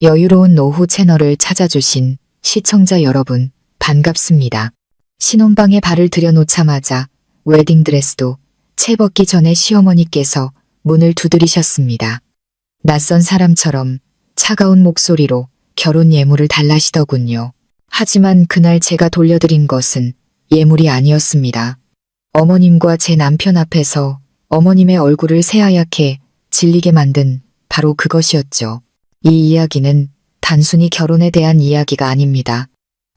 여유로운 오후 채널을 찾아주신 시청자 여러분, 반갑습니다. 신혼방에 발을 들여놓자마자 웨딩드레스도 채 벗기 전에 시어머니께서 문을 두드리셨습니다. 낯선 사람처럼 차가운 목소리로 결혼 예물을 달라시더군요. 하지만 그날 제가 돌려드린 것은 예물이 아니었습니다. 어머님과 제 남편 앞에서 어머님의 얼굴을 새하얗게 질리게 만든 바로 그것이었죠. 이 이야기는 단순히 결혼에 대한 이야기가 아닙니다.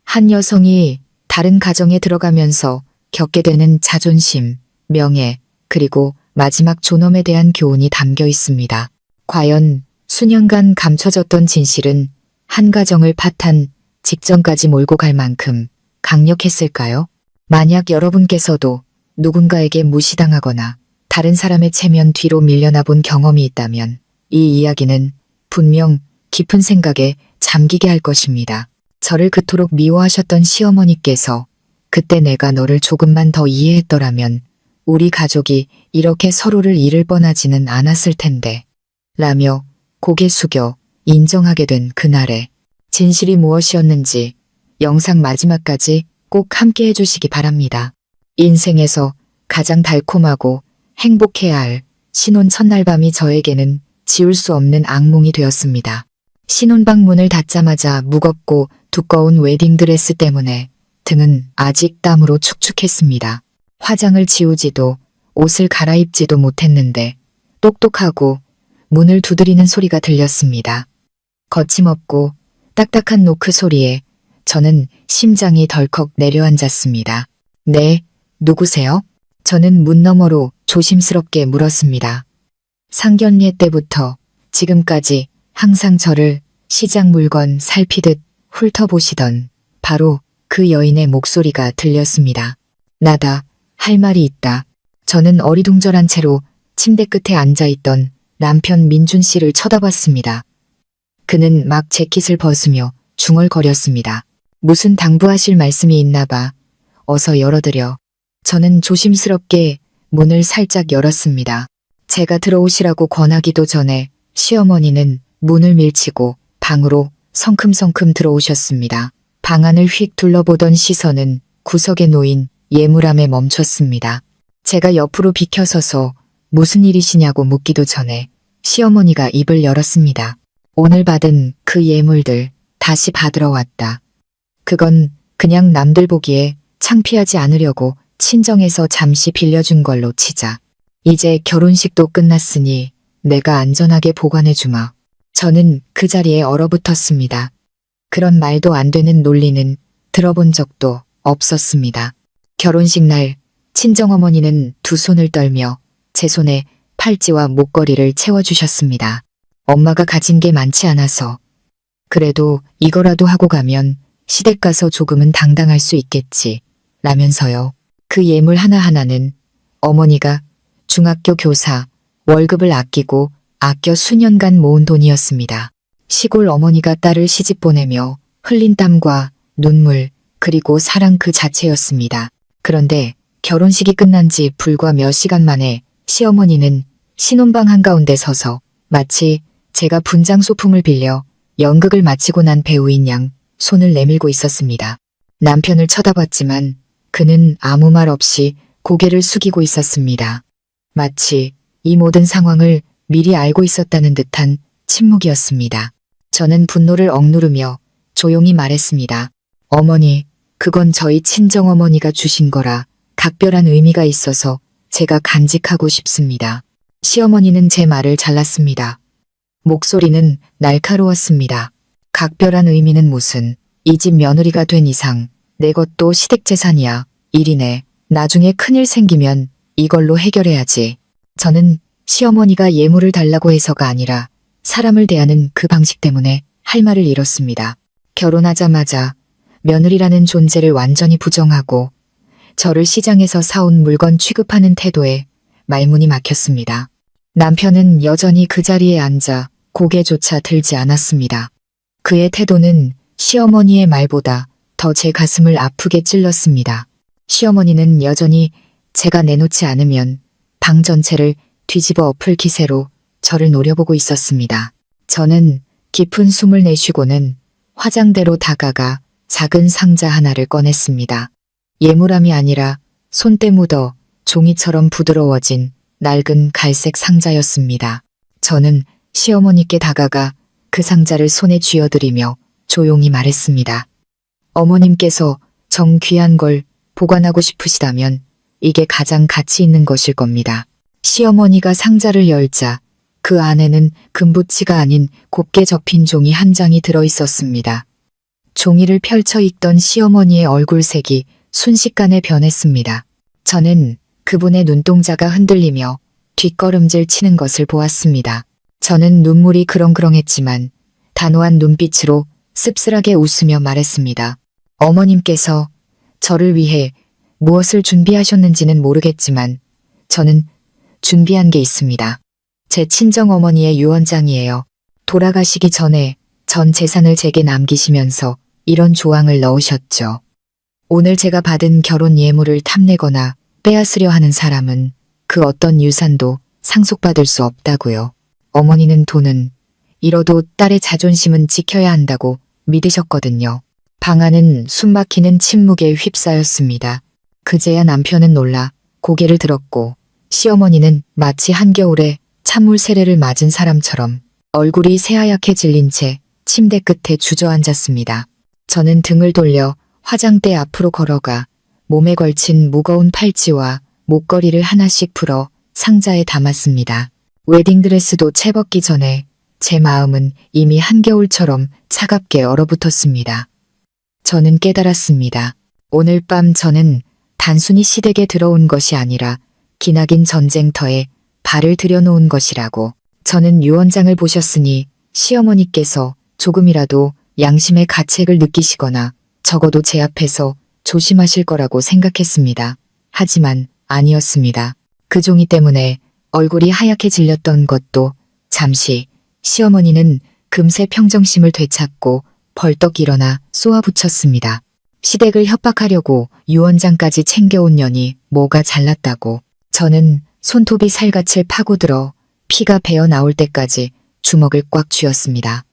한 여성이 다른 가정에 들어가면서 겪게 되는 자존심, 명예, 그리고 마지막 존엄에 대한 교훈이 담겨 있습니다. 과연 수년간 감춰졌던 진실은 한 가정을 파탄 직전까지 몰고 갈 만큼 강력했을까요? 만약 여러분께서도 누군가에게 무시당하거나 다른 사람의 체면 뒤로 밀려나 본 경험이 있다면 이 이야기는 분명 깊은 생각에 잠기게 할 것입니다. 저를 그토록 미워하셨던 시어머니께서 그때 내가 너를 조금만 더 이해했더라면 우리 가족이 이렇게 서로를 잃을 뻔하지는 않았을 텐데 라며 고개 숙여 인정하게 된 그날에 진실이 무엇이었는지 영상 마지막까지 꼭 함께 해주시기 바랍니다. 인생에서 가장 달콤하고 행복해야 할 신혼 첫날 밤이 저에게는 지울 수 없는 악몽이 되었습니다. 신혼방 문을 닫자마자 무겁고 두꺼운 웨딩드레스 때문에 등은 아직 땀으로 축축했습니다. 화장을 지우지도 옷을 갈아입지도 못했는데 똑똑하고 문을 두드리는 소리가 들렸습니다. 거침없고 딱딱한 노크 소리에 저는 심장이 덜컥 내려앉았습니다. 네, 누구세요? 저는 문 너머로 조심스럽게 물었습니다. 상견례 때부터 지금까지 항상 저를 시장 물건 살피듯 훑어보시던 바로 그 여인의 목소리가 들렸습니다. 나다, 할 말이 있다. 저는 어리둥절한 채로 침대 끝에 앉아있던 남편 민준 씨를 쳐다봤습니다. 그는 막 재킷을 벗으며 중얼거렸습니다. 무슨 당부하실 말씀이 있나 봐. 어서 열어드려. 저는 조심스럽게 문을 살짝 열었습니다. 제가 들어오시라고 권하기도 전에 시어머니는 문을 밀치고 방으로 성큼성큼 들어오셨습니다. 방 안을 휙 둘러보던 시선은 구석에 놓인 예물함에 멈췄습니다. 제가 옆으로 비켜서서 무슨 일이시냐고 묻기도 전에 시어머니가 입을 열었습니다. 오늘 받은 그 예물들 다시 받으러 왔다. 그건 그냥 남들 보기에 창피하지 않으려고 친정에서 잠시 빌려준 걸로 치자. 이제 결혼식도 끝났으니 내가 안전하게 보관해주마. 저는 그 자리에 얼어붙었습니다. 그런 말도 안 되는 논리는 들어본 적도 없었습니다. 결혼식 날 친정어머니는 두 손을 떨며 제 손에 팔찌와 목걸이를 채워주셨습니다. 엄마가 가진 게 많지 않아서 그래도 이거라도 하고 가면 시댁 가서 조금은 당당할 수 있겠지 라면서요. 그 예물 하나하나는 어머니가 중학교 교사 월급을 아끼고 아껴 수년간 모은 돈이었습니다. 시골 어머니가 딸을 시집 보내며 흘린 땀과 눈물 그리고 사랑 그 자체였습니다. 그런데 결혼식이 끝난 지 불과 몇 시간 만에 시어머니는 신혼방 한가운데 서서 마치 제가 분장 소품을 빌려 연극을 마치고 난 배우인 양 손을 내밀고 있었습니다. 남편을 쳐다봤지만 그는 아무 말 없이 고개를 숙이고 있었습니다. 마치 이 모든 상황을 미리 알고 있었다는 듯한 침묵이었습니다. 저는 분노를 억누르며 조용히 말했습니다. 어머니, 그건 저희 친정어머니가 주신 거라 각별한 의미가 있어서 제가 간직하고 싶습니다. 시어머니는 제 말을 잘랐습니다. 목소리는 날카로웠습니다. 각별한 의미는 무슨, 이 집 며느리가 된 이상 내 것도 시댁 재산이야. 일이네. 나중에 큰일 생기면 이걸로 해결해야지. 저는 시어머니가 예물을 달라고 해서가 아니라 사람을 대하는 그 방식 때문에 할 말을 잃었습니다. 결혼하자마자 며느리라는 존재를 완전히 부정하고 저를 시장에서 사온 물건 취급하는 태도에 말문이 막혔습니다. 남편은 여전히 그 자리에 앉아 고개조차 들지 않았습니다. 그의 태도는 시어머니의 말보다 더 제 가슴을 아프게 찔렀습니다. 시어머니는 여전히 제가 내놓지 않으면 방 전체를 뒤집어 엎을 기세로 저를 노려보고 있었습니다. 저는 깊은 숨을 내쉬고는 화장대로 다가가 작은 상자 하나를 꺼냈습니다. 예물함이 아니라 손때 묻어 종이처럼 부드러워진 낡은 갈색 상자였습니다. 저는 시어머니께 다가가 그 상자를 손에 쥐어드리며 조용히 말했습니다. 어머님께서 정 귀한 걸 보관하고 싶으시다면 이게 가장 가치 있는 것일 겁니다. 시어머니가 상자를 열자 그 안에는 금붙이가 아닌 곱게 접힌 종이 한 장이 들어있었습니다. 종이를 펼쳐 읽던 시어머니의 얼굴색이 순식간에 변했습니다. 저는 그분의 눈동자가 흔들리며 뒷걸음질 치는 것을 보았습니다. 저는 눈물이 그렁그렁했지만 단호한 눈빛으로 씁쓸하게 웃으며 말했습니다. 어머님께서 저를 위해 무엇을 준비하셨는지는 모르겠지만 저는 준비한 게 있습니다. 제 친정어머니의 유언장이에요. 돌아가시기 전에 전 재산을 제게 남기시면서 이런 조항을 넣으셨죠. 오늘 제가 받은 결혼 예물을 탐내거나 빼앗으려 하는 사람은 그 어떤 유산도 상속받을 수 없다고요. 어머니는 돈은 잃어도 딸의 자존심은 지켜야 한다고 믿으셨거든요. 방 안은 숨막히는 침묵에 휩싸였습니다. 그제야 남편은 놀라 고개를 들었고 시어머니는 마치 한겨울에 찬물 세례를 맞은 사람처럼 얼굴이 새하얗게 질린 채 침대 끝에 주저앉았습니다. 저는 등을 돌려 화장대 앞으로 걸어가 몸에 걸친 무거운 팔찌와 목걸이를 하나씩 풀어 상자에 담았습니다. 웨딩드레스도 채 벗기 전에 제 마음은 이미 한겨울처럼 차갑게 얼어붙었습니다. 저는 깨달았습니다. 오늘 밤 저는 단순히 시댁에 들어온 것이 아니라 기나긴 전쟁터에 발을 들여놓은 것이라고. 저는 유언장을 보셨으니 시어머니께서 조금이라도 양심의 가책을 느끼시거나 적어도 제 앞에서 조심하실 거라고 생각했습니다. 하지만 아니었습니다. 그 종이 때문에 얼굴이 하얗게 질렸던 것도 잠시 시어머니는 금세 평정심을 되찾고 벌떡 일어나 쏘아붙였습니다. 시댁을 협박하려고 유언장까지 챙겨온 년이 뭐가 잘났다고. 저는 손톱이 살갗을 파고들어 피가 배어 나올 때까지 주먹을 꽉 쥐었습니다.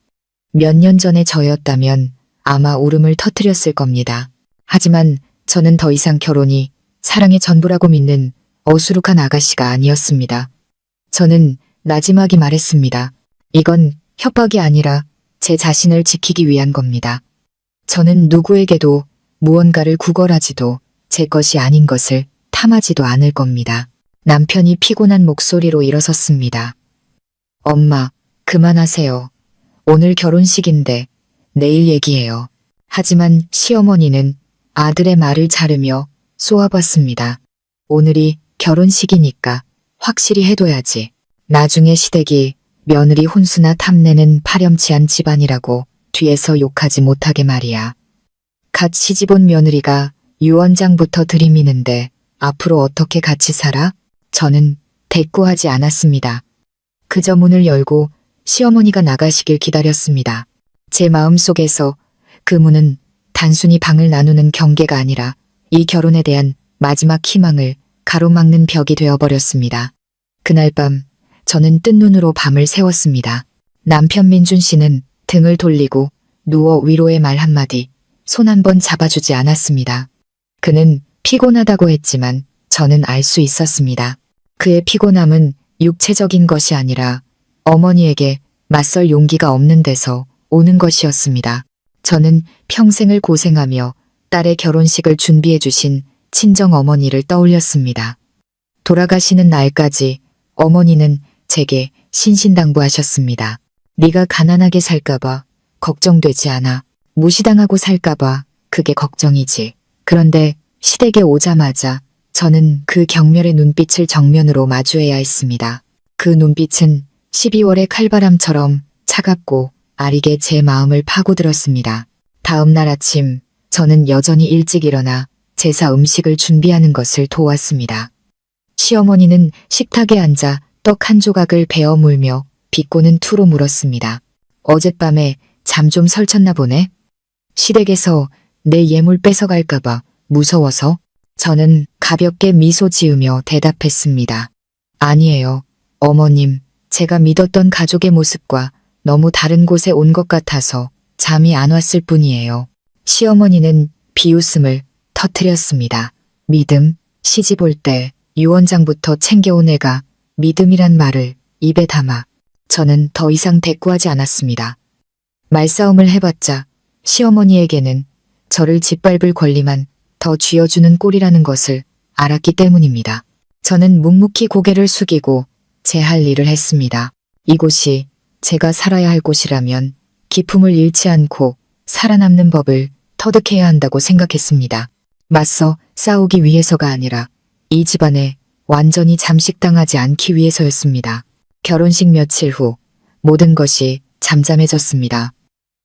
몇 년 전에 저였다면 아마 울음을 터뜨렸을 겁니다. 하지만 저는 더 이상 결혼이 사랑의 전부라고 믿는 어수룩한 아가씨가 아니었습니다. 저는 나지막이 말했습니다. 이건 협박이 아니라 제 자신을 지키기 위한 겁니다. 저는 누구에게도 무언가를 구걸하지도 제 것이 아닌 것을 탐하지도 않을 겁니다. 남편이 피곤한 목소리로 일어섰습니다. 엄마, 그만하세요. 오늘 결혼식인데 내일 얘기해요. 하지만 시어머니는 아들의 말을 자르며 쏘아봤습니다. 오늘이 결혼식이니까 확실히 해둬야지. 나중에 시댁이 며느리 혼수나 탐내는 파렴치한 집안이라고 뒤에서 욕하지 못하게 말이야. 갓 시집온 며느리가 유언장부터 들이미는데 앞으로 어떻게 같이 살아? 저는 대꾸하지 않았습니다. 그저 문을 열고 시어머니가 나가시길 기다렸습니다. 제 마음속에서 그 문은 단순히 방을 나누는 경계가 아니라 이 결혼에 대한 마지막 희망을 가로막는 벽이 되어버렸습니다. 그날 밤 저는 뜬 눈으로 밤을 새웠습니다. 남편 민준 씨는 등을 돌리고 누워 위로의 말 한마디, 손 한 번 잡아주지 않았습니다. 그는 피곤하다고 했지만 저는 알 수 있었습니다. 그의 피곤함은 육체적인 것이 아니라 어머니에게 맞설 용기가 없는 데서 오는 것이었습니다. 저는 평생을 고생하며 딸의 결혼식을 준비해 주신 친정 어머니를 떠올렸습니다. 돌아가시는 날까지 어머니는 제게 신신당부하셨습니다. 네가 가난하게 살까봐 걱정되지 않아. 무시당하고 살까봐 그게 걱정이지. 그런데 시댁에 오자마자 저는 그 경멸의 눈빛을 정면으로 마주해야 했습니다. 그 눈빛은 12월의 칼바람처럼 차갑고 아리게 제 마음을 파고들었습니다. 다음 날 아침 저는 여전히 일찍 일어나 제사 음식을 준비하는 것을 도왔습니다. 시어머니는 식탁에 앉아 떡 한 조각을 베어 물며 비꼬는 투로 물었습니다. 어젯밤에 잠 좀 설쳤나 보네? 시댁에서 내 예물 뺏어갈까봐 무서워서? 저는 가볍게 미소 지으며 대답했습니다. 아니에요. 어머님, 제가 믿었던 가족의 모습과 너무 다른 곳에 온 것 같아서 잠이 안 왔을 뿐이에요. 시어머니는 비웃음을 터뜨렸습니다. 믿음, 시집 올 때 유언장부터 챙겨온 애가 믿음이란 말을 입에 담아 저는 더 이상 대꾸하지 않았습니다. 말싸움을 해봤자 시어머니에게는 저를 짓밟을 권리만 더 쥐어주는 꼴이라는 것을 알았기 때문입니다. 저는 묵묵히 고개를 숙이고 제 할 일을 했습니다. 이곳이 제가 살아야 할 곳이라면 기품을 잃지 않고 살아남는 법을 터득해야 한다고 생각했습니다. 맞서 싸우기 위해서가 아니라 이 집안에 완전히 잠식당하지 않기 위해서였습니다. 결혼식 며칠 후 모든 것이 잠잠해졌습니다.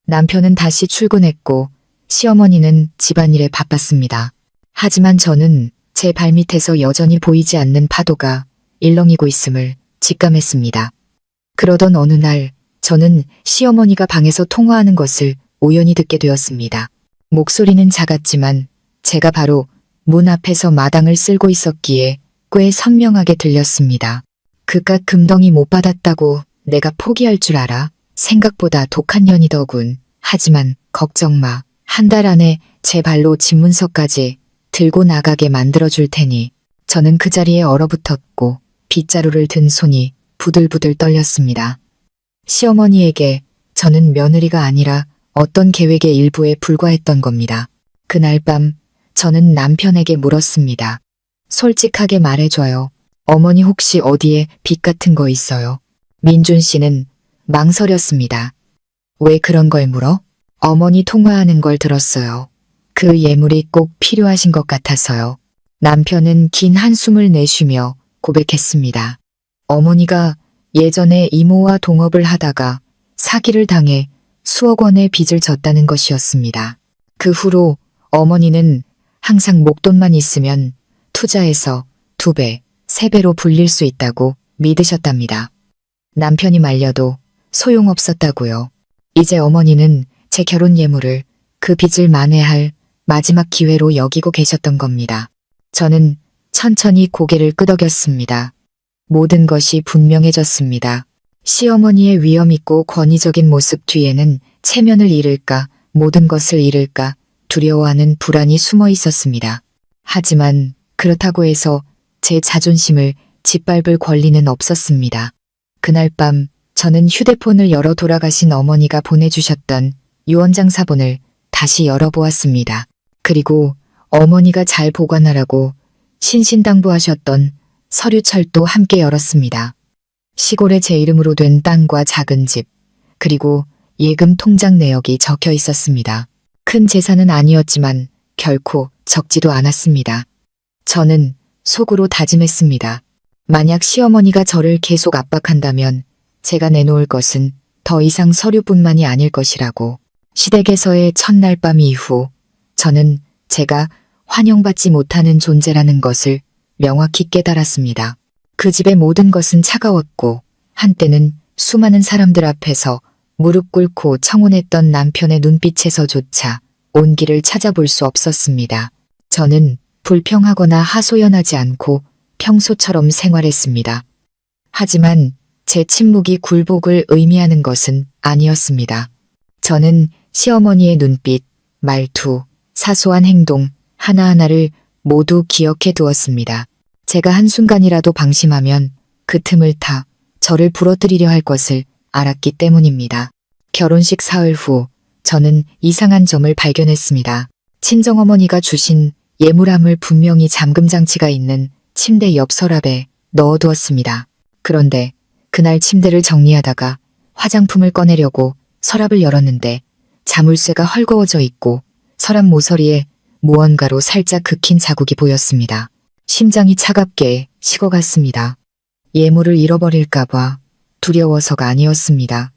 남편은 다시 출근했고 시어머니는 집안일에 바빴습니다. 하지만 저는 제 발밑에서 여전히 보이지 않는 파도가 일렁이고 있음을 직감했습니다. 그러던 어느 날 저는 시어머니가 방에서 통화하는 것을 우연히 듣게 되었습니다. 목소리는 작았지만 제가 바로 문 앞에서 마당을 쓸고 있었기에 꽤 선명하게 들렸습니다. 그깟 금덩이 못 받았다고 내가 포기할 줄 알아? 생각보다 독한 년이더군. 하지만 걱정 마. 한 달 안에 제 발로 집문서까지 들고 나가게 만들어줄 테니. 저는 그 자리에 얼어붙었고 빗자루를 든 손이 부들부들 떨렸습니다. 시어머니에게 저는 며느리가 아니라 어떤 계획의 일부에 불과했던 겁니다. 그날 밤 저는 남편에게 물었습니다. 솔직하게 말해줘요. 어머니 혹시 어디에 빚 같은 거 있어요? 민준 씨는 망설였습니다. 왜 그런 걸 물어? 어머니 통화하는 걸 들었어요. 그 예물이 꼭 필요하신 것 같아서요. 남편은 긴 한숨을 내쉬며 고백했습니다. 어머니가 예전에 이모와 동업을 하다가 사기를 당해 수억 원의 빚을 졌다는 것이었습니다. 그 후로 어머니는 항상 목돈만 있으면 투자해서 2배, 3배로 불릴 수 있다고 믿으셨답니다. 남편이 말려도 소용없었다고요. 이제 어머니는 제 결혼 예물을 그 빚을 만회할 마지막 기회로 여기고 계셨던 겁니다. 저는 천천히 고개를 끄덕였습니다. 모든 것이 분명해졌습니다. 시어머니의 위험있고 권위적인 모습 뒤에는 체면을 잃을까, 모든 것을 잃을까 두려워하는 불안이 숨어 있었습니다. 하지만 그렇다고 해서 제 자존심을 짓밟을 권리는 없었습니다. 그날 밤 저는 휴대폰을 열어 돌아가신 어머니가 보내주셨던 유언장 사본을 다시 열어보았습니다. 그리고 어머니가 잘 보관하라고 신신당부하셨던 서류철도 함께 열었습니다. 시골에 제 이름으로 된 땅과 작은 집, 그리고 예금 통장 내역이 적혀 있었습니다. 큰 재산은 아니었지만 결코 적지도 않았습니다. 저는 속으로 다짐했습니다. 만약 시어머니가 저를 계속 압박한다면 제가 내놓을 것은 더 이상 서류뿐만이 아닐 것이라고. 시댁에서의 첫날 밤 이후 저는 제가 환영받지 못하는 존재라는 것을 명확히 깨달았습니다. 그 집의 모든 것은 차가웠고 한때는 수많은 사람들 앞에서 무릎 꿇고 청혼했던 남편의 눈빛에서조차 온기를 찾아볼 수 없었습니다. 저는 불평하거나 하소연하지 않고 평소처럼 생활했습니다. 하지만 제 침묵이 굴복을 의미하는 것은 아니었습니다. 저는 시어머니의 눈빛, 말투, 사소한 행동 하나하나를 모두 기억해 두었습니다. 제가 한순간이라도 방심하면 그 틈을 타 저를 부러뜨리려 할 것을 알았기 때문입니다. 결혼식 사흘 후 저는 이상한 점을 발견했습니다. 친정어머니가 주신 예물함을 분명히 잠금장치가 있는 침대 옆 서랍에 넣어두었습니다. 그런데 그날 침대를 정리하다가 화장품을 꺼내려고 서랍을 열었는데 자물쇠가 헐거워져 있고 서랍 모서리에 무언가로 살짝 긁힌 자국이 보였습니다. 심장이 차갑게 식어갔습니다. 예물을 잃어버릴까봐 두려워서가 아니었습니다.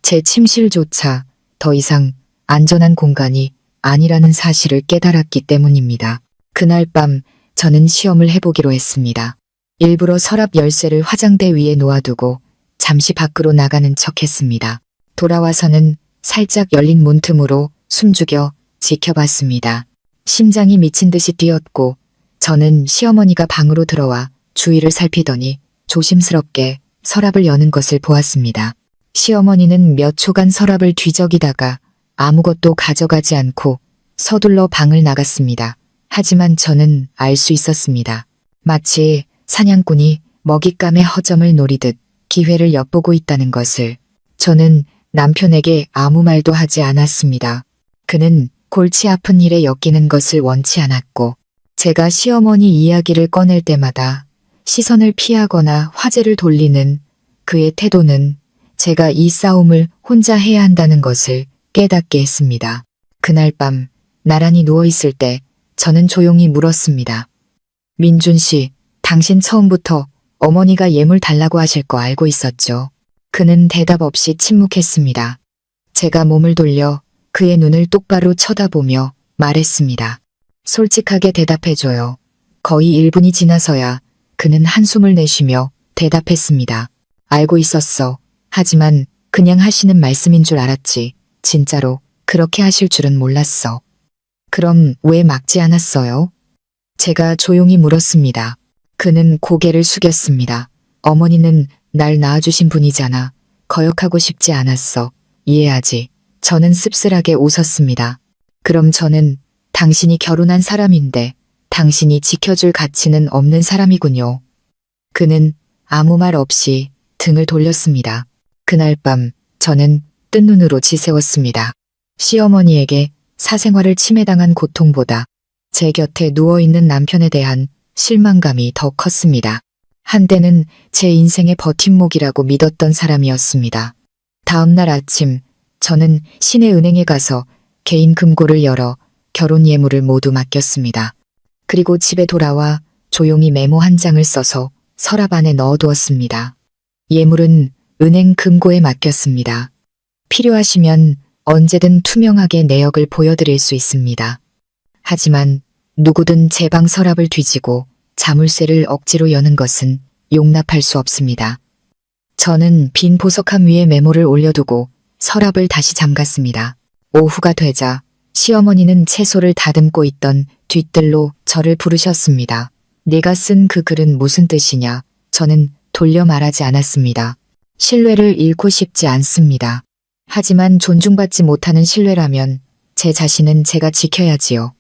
제 침실조차 더 이상 안전한 공간이 아니라는 사실을 깨달았기 때문입니다. 그날 밤 저는 시험을 해보기로 했습니다. 일부러 서랍 열쇠를 화장대 위에 놓아두고 잠시 밖으로 나가는 척했습니다. 돌아와서는 살짝 열린 문틈으로 숨죽여 지켜봤습니다. 심장이 미친 듯이 뛰었고 저는 시어머니가 방으로 들어와 주위를 살피더니 조심스럽게 서랍을 여는 것을 보았습니다. 시어머니는 몇 초간 서랍을 뒤적이다가 아무것도 가져가지 않고 서둘러 방을 나갔습니다. 하지만 저는 알 수 있었습니다. 마치 사냥꾼이 먹잇감의 허점을 노리듯 기회를 엿보고 있다는 것을. 저는 남편에게 아무 말도 하지 않았습니다. 그는 골치 아픈 일에 엮이는 것을 원치 않았고, 제가 시어머니 이야기를 꺼낼 때마다 시선을 피하거나 화제를 돌리는 그의 태도는 제가 이 싸움을 혼자 해야 한다는 것을 깨닫게 했습니다. 그날 밤 나란히 누워있을 때 저는 조용히 물었습니다. 민준 씨, 당신 처음부터 어머니가 예물 달라고 하실 거 알고 있었죠? 그는 대답 없이 침묵했습니다. 제가 몸을 돌려 그의 눈을 똑바로 쳐다보며 말했습니다. 솔직하게 대답해줘요. 거의 1분이 지나서야 그는 한숨을 내쉬며 대답했습니다. 알고 있었어. 하지만 그냥 하시는 말씀인 줄 알았지. 진짜로 그렇게 하실 줄은 몰랐어. 그럼 왜 막지 않았어요? 제가 조용히 물었습니다. 그는 고개를 숙였습니다. 어머니는 날 낳아주신 분이잖아. 거역하고 싶지 않았어. 이해하지. 저는 씁쓸하게 웃었습니다. 그럼 저는 당신이 결혼한 사람인데 당신이 지켜줄 가치는 없는 사람이군요. 그는 아무 말 없이 등을 돌렸습니다. 그날 밤 저는 뜬 눈으로 지새웠습니다. 시어머니에게 사생활을 침해당한 고통보다 제 곁에 누워있는 남편에 대한 실망감이 더 컸습니다. 한때는 제 인생의 버팀목이라고 믿었던 사람이었습니다. 다음 날 아침 저는 시내은행에 가서 개인 금고를 열어 결혼 예물을 모두 맡겼습니다. 그리고 집에 돌아와 조용히 메모 한 장을 써서 서랍 안에 넣어두었습니다. 예물은 은행 금고에 맡겼습니다. 필요하시면 언제든 투명하게 내역을 보여드릴 수 있습니다. 하지만 누구든 제 방 서랍을 뒤지고 자물쇠를 억지로 여는 것은 용납할 수 없습니다. 저는 빈 보석함 위에 메모를 올려두고 서랍을 다시 잠갔습니다. 오후가 되자 시어머니는 채소를 다듬고 있던 뒤뜰로 저를 부르셨습니다. 네가 쓴 그 글은 무슨 뜻이냐? 저는 돌려 말하지 않았습니다. 신뢰를 잃고 싶지 않습니다. 하지만 존중받지 못하는 신뢰라면 제 자신은 제가 지켜야지요.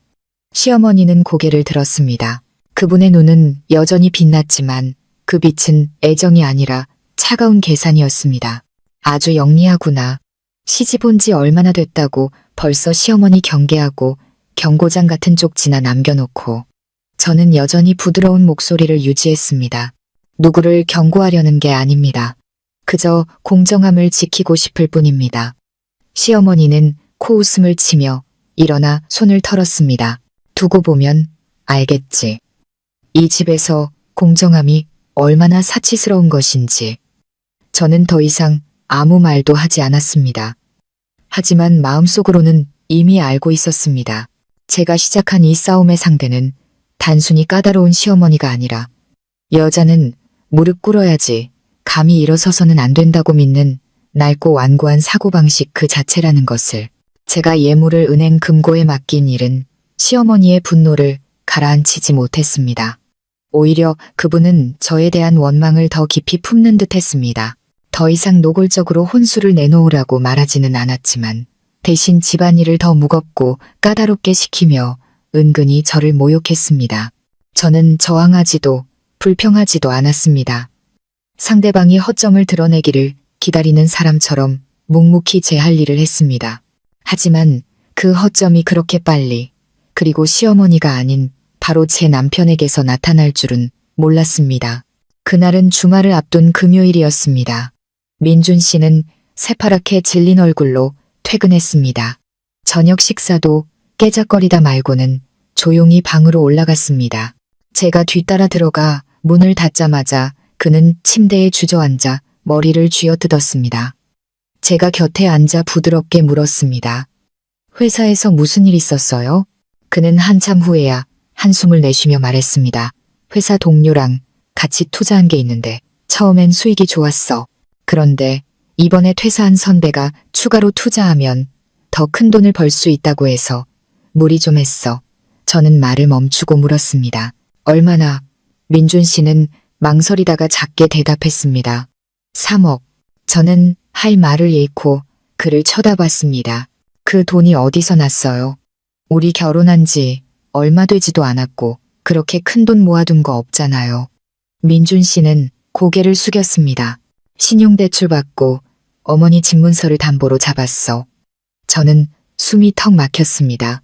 시어머니는 고개를 들었습니다. 그분의 눈은 여전히 빛났지만 그 빛은 애정이 아니라 차가운 계산이었습니다. 아주 영리하구나. 시집 온 지 얼마나 됐다고 벌써 시어머니 경계하고 경고장 같은 쪽지나 남겨놓고. 저는 여전히 부드러운 목소리를 유지했습니다. 누구를 경고하려는 게 아닙니다. 그저 공정함을 지키고 싶을 뿐입니다. 시어머니는 코웃음을 치며 일어나 손을 털었습니다. 두고 보면 알겠지. 이 집에서 공정함이 얼마나 사치스러운 것인지. 저는 더 이상 아무 말도 하지 않았습니다. 하지만 마음속으로는 이미 알고 있었습니다. 제가 시작한 이 싸움의 상대는 단순히 까다로운 시어머니가 아니라 여자는 무릎 꿇어야지 감히 일어서서는 안 된다고 믿는 낡고 완고한 사고방식 그 자체라는 것을. 제가 예물을 은행 금고에 맡긴 일은 시어머니의 분노를 가라앉히지 못했습니다. 오히려 그분은 저에 대한 원망을 더 깊이 품는 듯 했습니다. 더 이상 노골적으로 혼수를 내놓으라고 말하지는 않았지만 대신 집안일을 더 무겁고 까다롭게 시키며 은근히 저를 모욕했습니다. 저는 저항하지도 불평하지도 않았습니다. 상대방이 허점을 드러내기를 기다리는 사람처럼 묵묵히 제 할 일을 했습니다. 하지만 그 허점이 그렇게 빨리, 그리고 시어머니가 아닌 바로 제 남편에게서 나타날 줄은 몰랐습니다. 그날은 주말을 앞둔 금요일이었습니다. 민준 씨는 새파랗게 질린 얼굴로 퇴근했습니다. 저녁 식사도 깨작거리다 말고는 조용히 방으로 올라갔습니다. 제가 뒤따라 들어가 문을 닫자마자 그는 침대에 주저앉아 머리를 쥐어뜯었습니다. 제가 곁에 앉아 부드럽게 물었습니다. 회사에서 무슨 일 있었어요? 그는 한참 후에야 한숨을 내쉬며 말했습니다. 회사 동료랑 같이 투자한 게 있는데 처음엔 수익이 좋았어. 그런데 이번에 퇴사한 선배가 추가로 투자하면 더 큰 돈을 벌 수 있다고 해서 무리 좀 했어. 저는 말을 멈추고 물었습니다. 얼마나? 민준 씨는 망설이다가 작게 대답했습니다. 3억. 저는 할 말을 잃고 그를 쳐다봤습니다. 그 돈이 어디서 났어요? 우리 결혼한 지 얼마 되지도 않았고 그렇게 큰 돈 모아둔 거 없잖아요. 민준 씨는 고개를 숙였습니다. 신용대출 받고 어머니 집문서를 담보로 잡았어. 저는 숨이 턱 막혔습니다.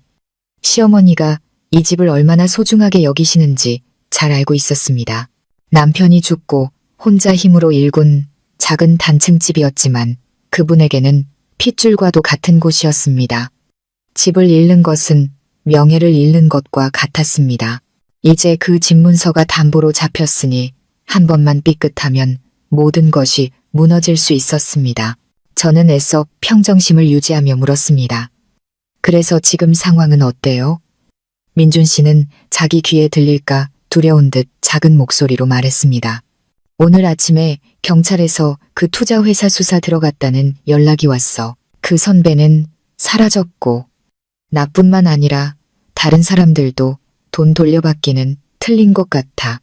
시어머니가 이 집을 얼마나 소중하게 여기시는지 잘 알고 있었습니다. 남편이 죽고 혼자 힘으로 일군 작은 단층집이었지만 그분에게는 핏줄과도 같은 곳이었습니다. 집을 잃는 것은 명예를 잃는 것과 같았습니다. 이제 그 집문서가 담보로 잡혔으니 한 번만 삐끗하면 모든 것이 무너질 수 있었습니다. 저는 애써 평정심을 유지하며 물었습니다. 그래서 지금 상황은 어때요? 민준 씨는 자기 귀에 들릴까 두려운 듯 작은 목소리로 말했습니다. 오늘 아침에 경찰에서 그 투자회사 수사 들어갔다는 연락이 왔어. 그 선배는 사라졌고 나뿐만 아니라 다른 사람들도 돈 돌려받기는 틀린 것 같아.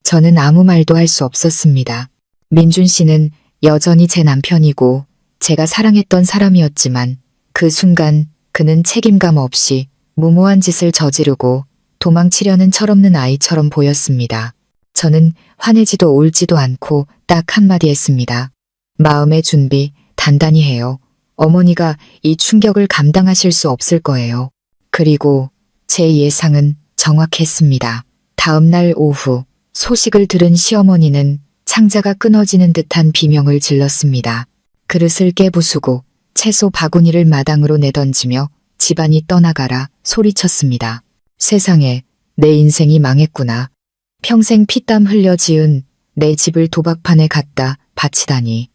저는 아무 말도 할 수 없었습니다. 민준 씨는 여전히 제 남편이고 제가 사랑했던 사람이었지만 그 순간 그는 책임감 없이 무모한 짓을 저지르고 도망치려는 철없는 아이처럼 보였습니다. 저는 화내지도 울지도 않고 딱 한마디 했습니다. 마음의 준비 단단히 해요. 어머니가 이 충격을 감당하실 수 없을 거예요. 그리고 제 예상은 정확했습니다. 다음 날 오후 소식을 들은 시어머니는 창자가 끊어지는 듯한 비명을 질렀습니다. 그릇을 깨부수고 채소 바구니를 마당으로 내던지며 집안이 떠나가라 소리쳤습니다. 세상에 내 인생이 망했구나. 평생 피땀 흘려 지은 내 집을 도박판에 갖다 바치다니.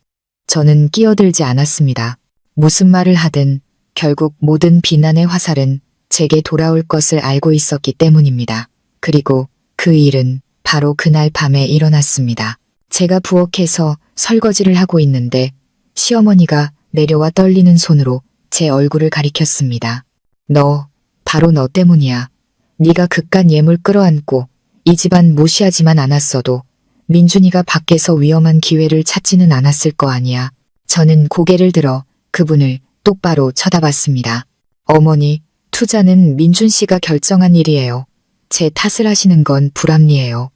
저는 끼어들지 않았습니다. 무슨 말을 하든 결국 모든 비난의 화살은 제게 돌아올 것을 알고 있었기 때문입니다. 그리고 그 일은 바로 그날 밤에 일어났습니다. 제가 부엌에서 설거지를 하고 있는데 시어머니가 내려와 떨리는 손으로 제 얼굴을 가리켰습니다. 바로 너 때문이야. 네가 그깟 예물 끌어안고 이 집안 무시하지만 않았어도 민준이가 밖에서 위험한 기회를 찾지는 않았을 거 아니야. 저는 고개를 들어 그분을 똑바로 쳐다봤습니다. 어머니, 투자는 민준 씨가 결정한 일이에요. 제 탓을 하시는 건 불합리해요.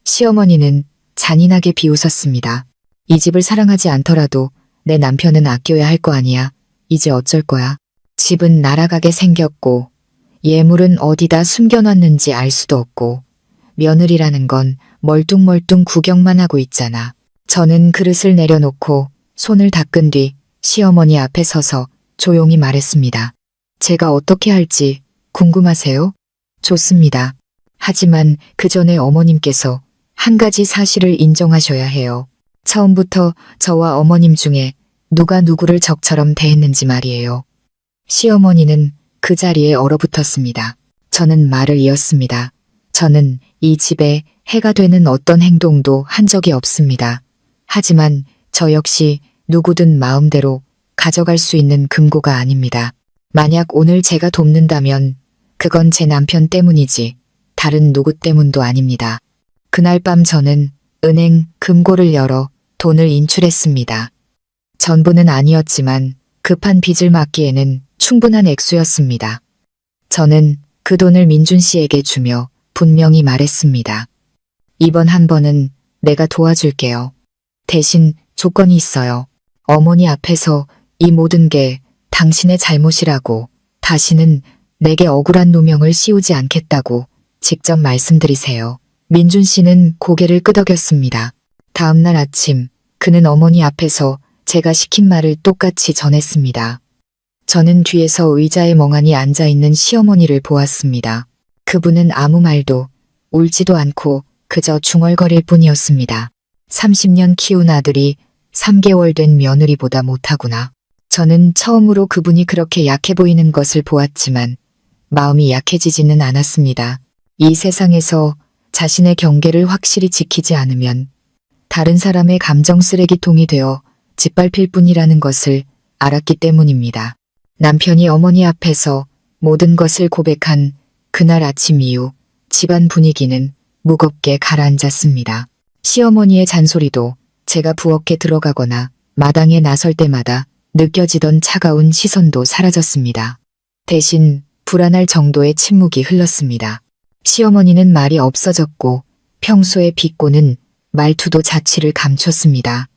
시어머니는 잔인하게 비웃었습니다. 이 집을 사랑하지 않더라도 내 남편은 아껴야 할 거 아니야. 이제 어쩔 거야. 집은 날아가게 생겼고 예물은 어디다 숨겨놨는지 알 수도 없고 며느리라는 건 멀뚱멀뚱 구경만 하고 있잖아. 저는 그릇을 내려놓고 손을 닦은 뒤 시어머니 앞에 서서 조용히 말했습니다. 제가 어떻게 할지 궁금하세요? 좋습니다. 하지만 그 전에 어머님께서 한 가지 사실을 인정하셔야 해요. 처음부터 저와 어머님 중에 누가 누구를 적처럼 대했는지 말이에요. 시어머니는 그 자리에 얼어붙었습니다. 저는 말을 이었습니다. 저는 이 집에 해가 되는 어떤 행동도 한 적이 없습니다. 하지만 저 역시 누구든 마음대로 가져갈 수 있는 금고가 아닙니다. 만약 오늘 제가 돕는다면 그건 제 남편 때문이지 다른 누구 때문도 아닙니다. 그날 밤 저는 은행 금고를 열어 돈을 인출했습니다. 전부는 아니었지만 급한 빚을 막기에는 충분한 액수였습니다. 저는 그 돈을 민준 씨에게 주며 분명히 말했습니다. 이번 한 번은 내가 도와줄게요. 대신 조건이 있어요. 어머니 앞에서 이 모든 게 당신의 잘못이라고 다시는 내게 억울한 누명을 씌우지 않겠다고 직접 말씀드리세요. 민준 씨는 고개를 끄덕였습니다. 다음 날 아침 그는 어머니 앞에서 제가 시킨 말을 똑같이 전했습니다. 저는 뒤에서 의자에 멍하니 앉아있는 시어머니를 보았습니다. 그분은 아무 말도 울지도 않고 그저 중얼거릴 뿐이었습니다. 30년 키운 아들이 3개월 된 며느리보다 못하구나. 저는 처음으로 그분이 그렇게 약해 보이는 것을 보았지만 마음이 약해지지는 않았습니다. 이 세상에서 자신의 경계를 확실히 지키지 않으면 다른 사람의 감정 쓰레기통이 되어 짓밟힐 뿐이라는 것을 알았기 때문입니다. 남편이 어머니 앞에서 모든 것을 고백한 그날 아침 이후 집안 분위기는 무겁게 가라앉았습니다. 시어머니의 잔소리도 제가 부엌에 들어가거나 마당에 나설 때마다 느껴지던 차가운 시선도 사라졌습니다. 대신 불안할 정도의 침묵이 흘렀습니다. 시어머니는 말이 없어졌고 평소에 비꼬는 말투도 자취를 감췄습니다.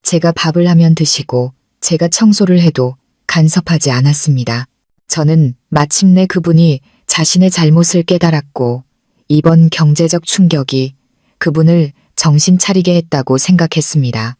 제가 밥을 하면 드시고 제가 청소를 해도 간섭하지 않았습니다. 저는 마침내 그분이 자신의 잘못을 깨달았고 이번 경제적 충격이 그분을 정신 차리게 했다고 생각했습니다.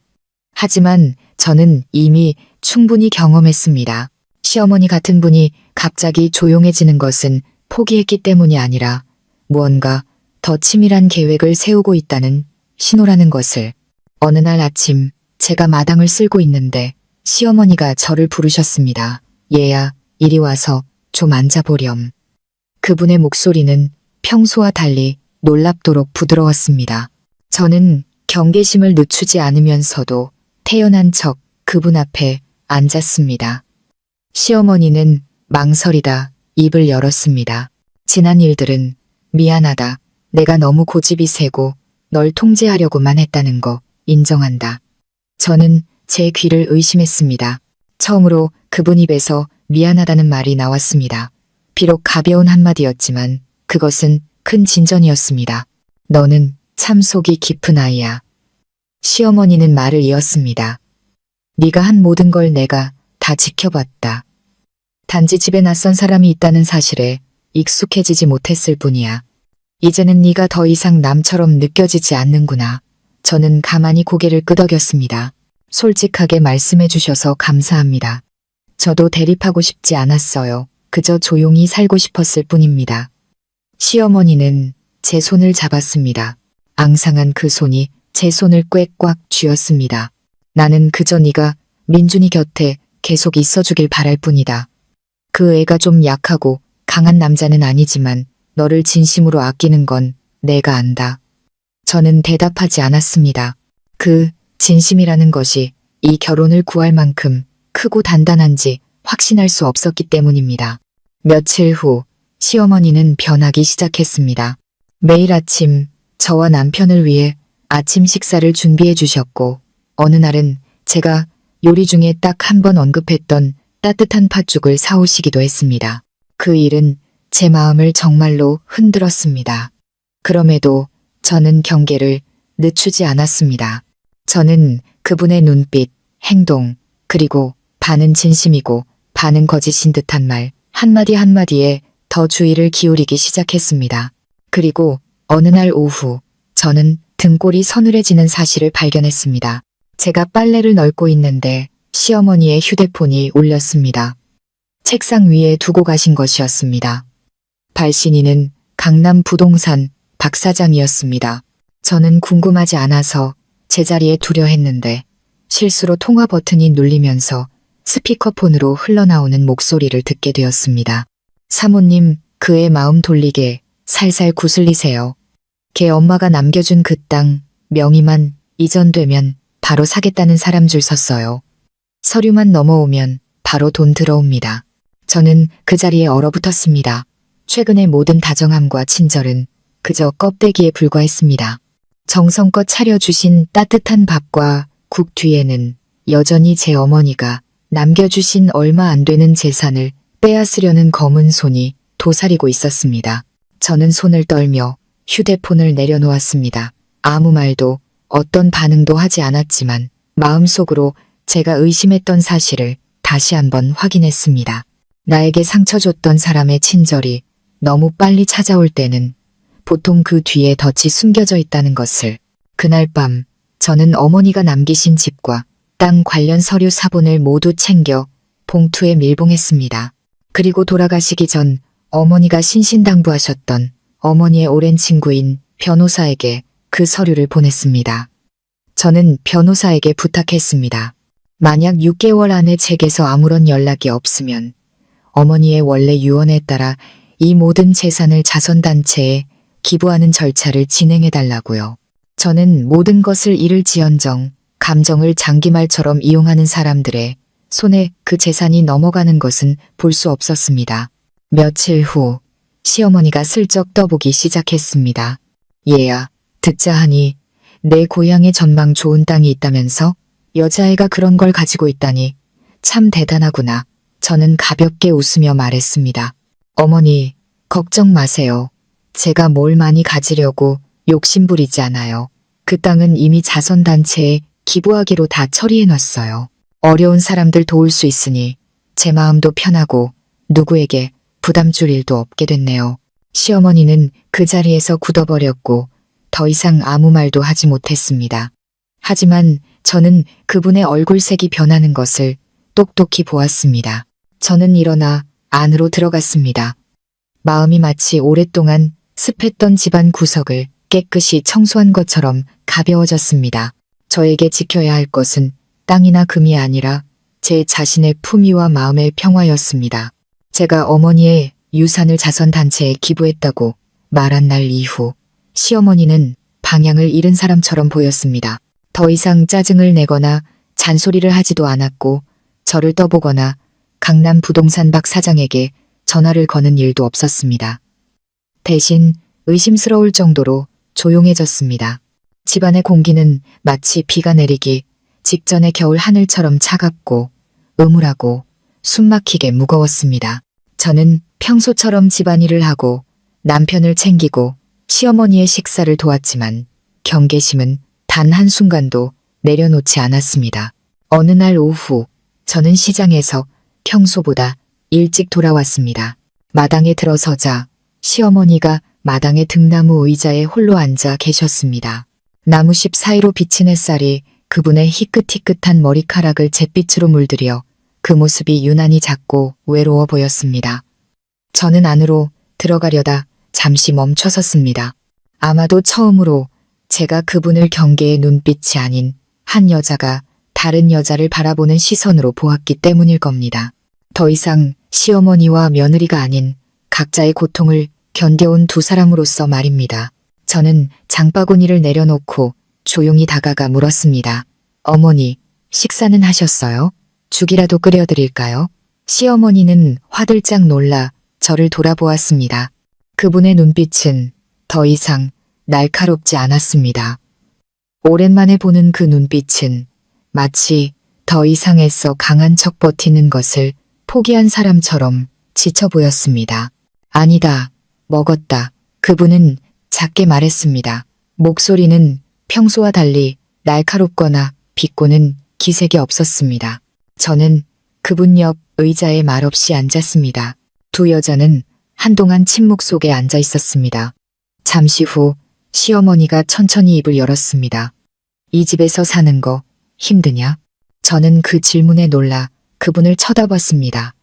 하지만 저는 이미 충분히 경험했습니다. 시어머니 같은 분이 갑자기 조용해지는 것은 포기했기 때문이 아니라 무언가 더 치밀한 계획을 세우고 있다는 신호라는 것을. 어느 날 아침 제가 마당을 쓸고 있는데 시어머니가 저를 부르셨습니다. 얘야, 이리 와서 좀 앉아보렴. 그분의 목소리는 평소와 달리 놀랍도록 부드러웠습니다. 저는 경계심을 늦추지 않으면서도 태연한 척 그분 앞에 앉았습니다. 시어머니는 망설이다 입을 열었습니다. 지난 일들은 미안하다. 내가 너무 고집이 세고 널 통제하려고만 했다는 거 인정한다. 저는 제 귀를 의심했습니다. 처음으로 그분 입에서 미안하다는 말이 나왔습니다. 비록 가벼운 한마디였지만 그것은 큰 진전이었습니다. 너는 참 속이 깊은 아이야. 시어머니는 말을 이었습니다. 네가 한 모든 걸 내가 다 지켜봤다. 단지 집에 낯선 사람이 있다는 사실에 익숙해지지 못했을 뿐이야. 이제는 네가 더 이상 남처럼 느껴지지 않는구나. 저는 가만히 고개를 끄덕였습니다. 솔직하게 말씀해 주셔서 감사합니다. 저도 대립하고 싶지 않았어요. 그저 조용히 살고 싶었을 뿐입니다. 시어머니는 제 손을 잡았습니다. 앙상한 그 손이 제 손을 꽉 쥐었습니다. 나는 그저 네가 민준이 곁에 계속 있어주길 바랄 뿐이다. 그 애가 좀 약하고 강한 남자는 아니지만 너를 진심으로 아끼는 건 내가 안다. 저는 대답하지 않았습니다. 그 진심이라는 것이 이 결혼을 구할 만큼 크고 단단한지 확신할 수 없었기 때문입니다. 며칠 후 시어머니는 변하기 시작했습니다. 매일 아침 저와 남편을 위해 아침 식사를 준비해 주셨고 어느 날은 제가 요리 중에 딱 한 번 언급했던 따뜻한 팥죽을 사오시기도 했습니다. 그 일은 제 마음을 정말로 흔들었습니다. 그럼에도 저는 경계를 늦추지 않았습니다. 저는 그분의 눈빛, 행동, 그리고 반은 진심이고 반은 거짓인 듯한 말 한마디 한마디에 더 주의를 기울이기 시작했습니다. 그리고 어느 날 오후 저는 등골이 서늘해지는 사실을 발견했습니다. 제가 빨래를 널고 있는데 시어머니의 휴대폰이 울렸습니다. 책상 위에 두고 가신 것이었습니다. 발신인은 강남 부동산 박 사장이었습니다. 저는 궁금하지 않아서 제자리에 두려 했는데 실수로 통화 버튼이 눌리면서 스피커폰으로 흘러나오는 목소리를 듣게 되었습니다. 사모님, 그의 마음 돌리게 살살 구슬리세요. 걔 엄마가 남겨준 그 땅 명의만 이전되면 바로 사겠다는 사람 줄 섰어요. 서류만 넘어오면 바로 돈 들어옵니다. 저는 그 자리에 얼어붙었습니다. 최근의 모든 다정함과 친절은 그저 껍데기에 불과했습니다. 정성껏 차려주신 따뜻한 밥과 국 뒤에는 여전히 제 어머니가 남겨주신 얼마 안 되는 재산을 빼앗으려는 검은 손이 도사리고 있었습니다. 저는 손을 떨며 휴대폰을 내려놓았습니다. 아무 말도 어떤 반응도 하지 않았지만 마음속으로 제가 의심했던 사실을 다시 한번 확인했습니다. 나에게 상처 줬던 사람의 친절이 너무 빨리 찾아올 때는 보통 그 뒤에 덫이 숨겨져 있다는 것을. 그날 밤 저는 어머니가 남기신 집과 땅 관련 서류 사본을 모두 챙겨 봉투에 밀봉했습니다. 그리고 돌아가시기 전 어머니가 신신당부하셨던 어머니의 오랜 친구인 변호사에게 그 서류를 보냈습니다. 저는 변호사에게 부탁했습니다. 만약 6개월 안에 제게서 아무런 연락이 없으면 어머니의 원래 유언에 따라 이 모든 재산을 자선단체에 기부하는 절차를 진행해달라고요. 저는 모든 것을 잃을지언정 감정을 장기말처럼 이용하는 사람들의 손에 그 재산이 넘어가는 것은 볼 수 없었습니다. 며칠 후 시어머니가 슬쩍 떠보기 시작했습니다. 얘야, 듣자 하니 내 고향에 전망 좋은 땅이 있다면서? 여자애가 그런 걸 가지고 있다니 참 대단하구나. 저는 가볍게 웃으며 말했습니다. 어머니, 걱정 마세요. 제가 뭘 많이 가지려고 욕심부리지 않아요. 그 땅은 이미 자선단체에 기부하기로 다 처리해놨어요. 어려운 사람들 도울 수 있으니 제 마음도 편하고 누구에게 부담 줄 일도 없게 됐네요. 시어머니는 그 자리에서 굳어버렸고 더 이상 아무 말도 하지 못했습니다. 하지만 저는 그분의 얼굴색이 변하는 것을 똑똑히 보았습니다. 저는 일어나 안으로 들어갔습니다. 마음이 마치 오랫동안 습했던 집안 구석을 깨끗이 청소한 것처럼 가벼워졌습니다. 저에게 지켜야 할 것은 땅이나 금이 아니라 제 자신의 품위와 마음의 평화였습니다. 제가 어머니의 유산을 자선단체에 기부했다고 말한 날 이후 시어머니는 방향을 잃은 사람처럼 보였습니다. 더 이상 짜증을 내거나 잔소리를 하지도 않았고 저를 떠보거나 강남 부동산 박 사장에게 전화를 거는 일도 없었습니다. 대신 의심스러울 정도로 조용해졌습니다. 집안의 공기는 마치 비가 내리기 직전의 겨울 하늘처럼 차갑고 음울하고 숨막히게 무거웠습니다. 저는 평소처럼 집안일을 하고 남편을 챙기고 시어머니의 식사를 도왔지만 경계심은 단 한순간도 내려놓지 않았습니다. 어느 날 오후 저는 시장에서 평소보다 일찍 돌아왔습니다. 마당에 들어서자 시어머니가 마당의 등나무 의자에 홀로 앉아 계셨습니다. 나무십 사이로 비친 햇살이 그분의 희끗희끗한 머리카락을 잿빛으로 물들여 그 모습이 유난히 작고 외로워 보였습니다. 저는 안으로 들어가려다 잠시 멈춰섰습니다. 아마도 처음으로 제가 그분을 경계의 눈빛이 아닌 한 여자가 다른 여자를 바라보는 시선으로 보았기 때문일 겁니다. 더 이상 시어머니와 며느리가 아닌 각자의 고통을 견뎌온 두 사람으로서 말입니다. 저는 장바구니를 내려놓고 조용히 다가가 물었습니다. 어머니, 식사는 하셨어요? 죽이라도 끓여드릴까요? 시어머니는 화들짝 놀라 저를 돌아보았습니다. 그분의 눈빛은 더 이상 날카롭지 않았습니다. 오랜만에 보는 그 눈빛은 마치 더 이상 애써 강한 척 버티는 것을 포기한 사람처럼 지쳐 보였습니다. 아니다, 먹었다. 그분은 작게 말했습니다. 목소리는 평소와 달리 날카롭거나 비꼬는 기색이 없었습니다. 저는 그분 옆 의자에 말없이 앉았습니다. 두 여자는 한동안 침묵 속에 앉아 있었습니다. 잠시 후 시어머니가 천천히 입을 열었습니다. 이 집에서 사는 거 힘드냐? 저는 그 질문에 놀라 그분을 쳐다봤습니다.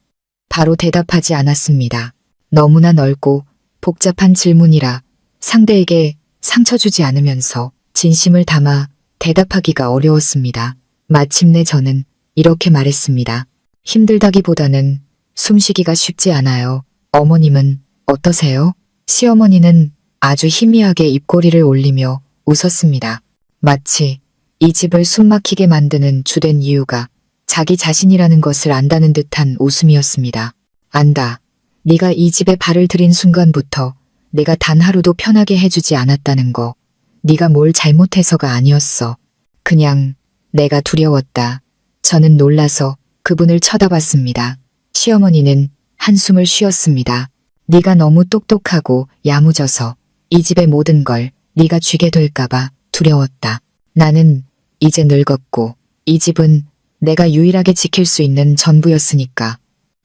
바로 대답하지 않았습니다. 너무나 넓고 복잡한 질문이라 상대에게 상처 주지 않으면서 진심을 담아 대답하기가 어려웠습니다. 마침내 저는 이렇게 말했습니다. 힘들다기보다는 숨쉬기가 쉽지 않아요. 어머님은 어떠세요? 시어머니는 아주 희미하게 입꼬리를 올리며 웃었습니다. 마치 이 집을 숨막히게 만드는 주된 이유가 자기 자신이라는 것을 안다는 듯한 웃음이었습니다. 안다. 네가 이 집에 발을 들인 순간부터 내가 단 하루도 편하게 해주지 않았다는 거. 네가 뭘 잘못해서가 아니었어. 그냥 내가 두려웠다. 저는 놀라서 그분을 쳐다봤습니다. 시어머니는 한숨을 쉬었습니다. 네가 너무 똑똑하고 야무져서 이 집의 모든 걸 네가 쥐게 될까봐 두려웠다. 나는 이제 늙었고 이 집은 내가 유일하게 지킬 수 있는 전부였으니까.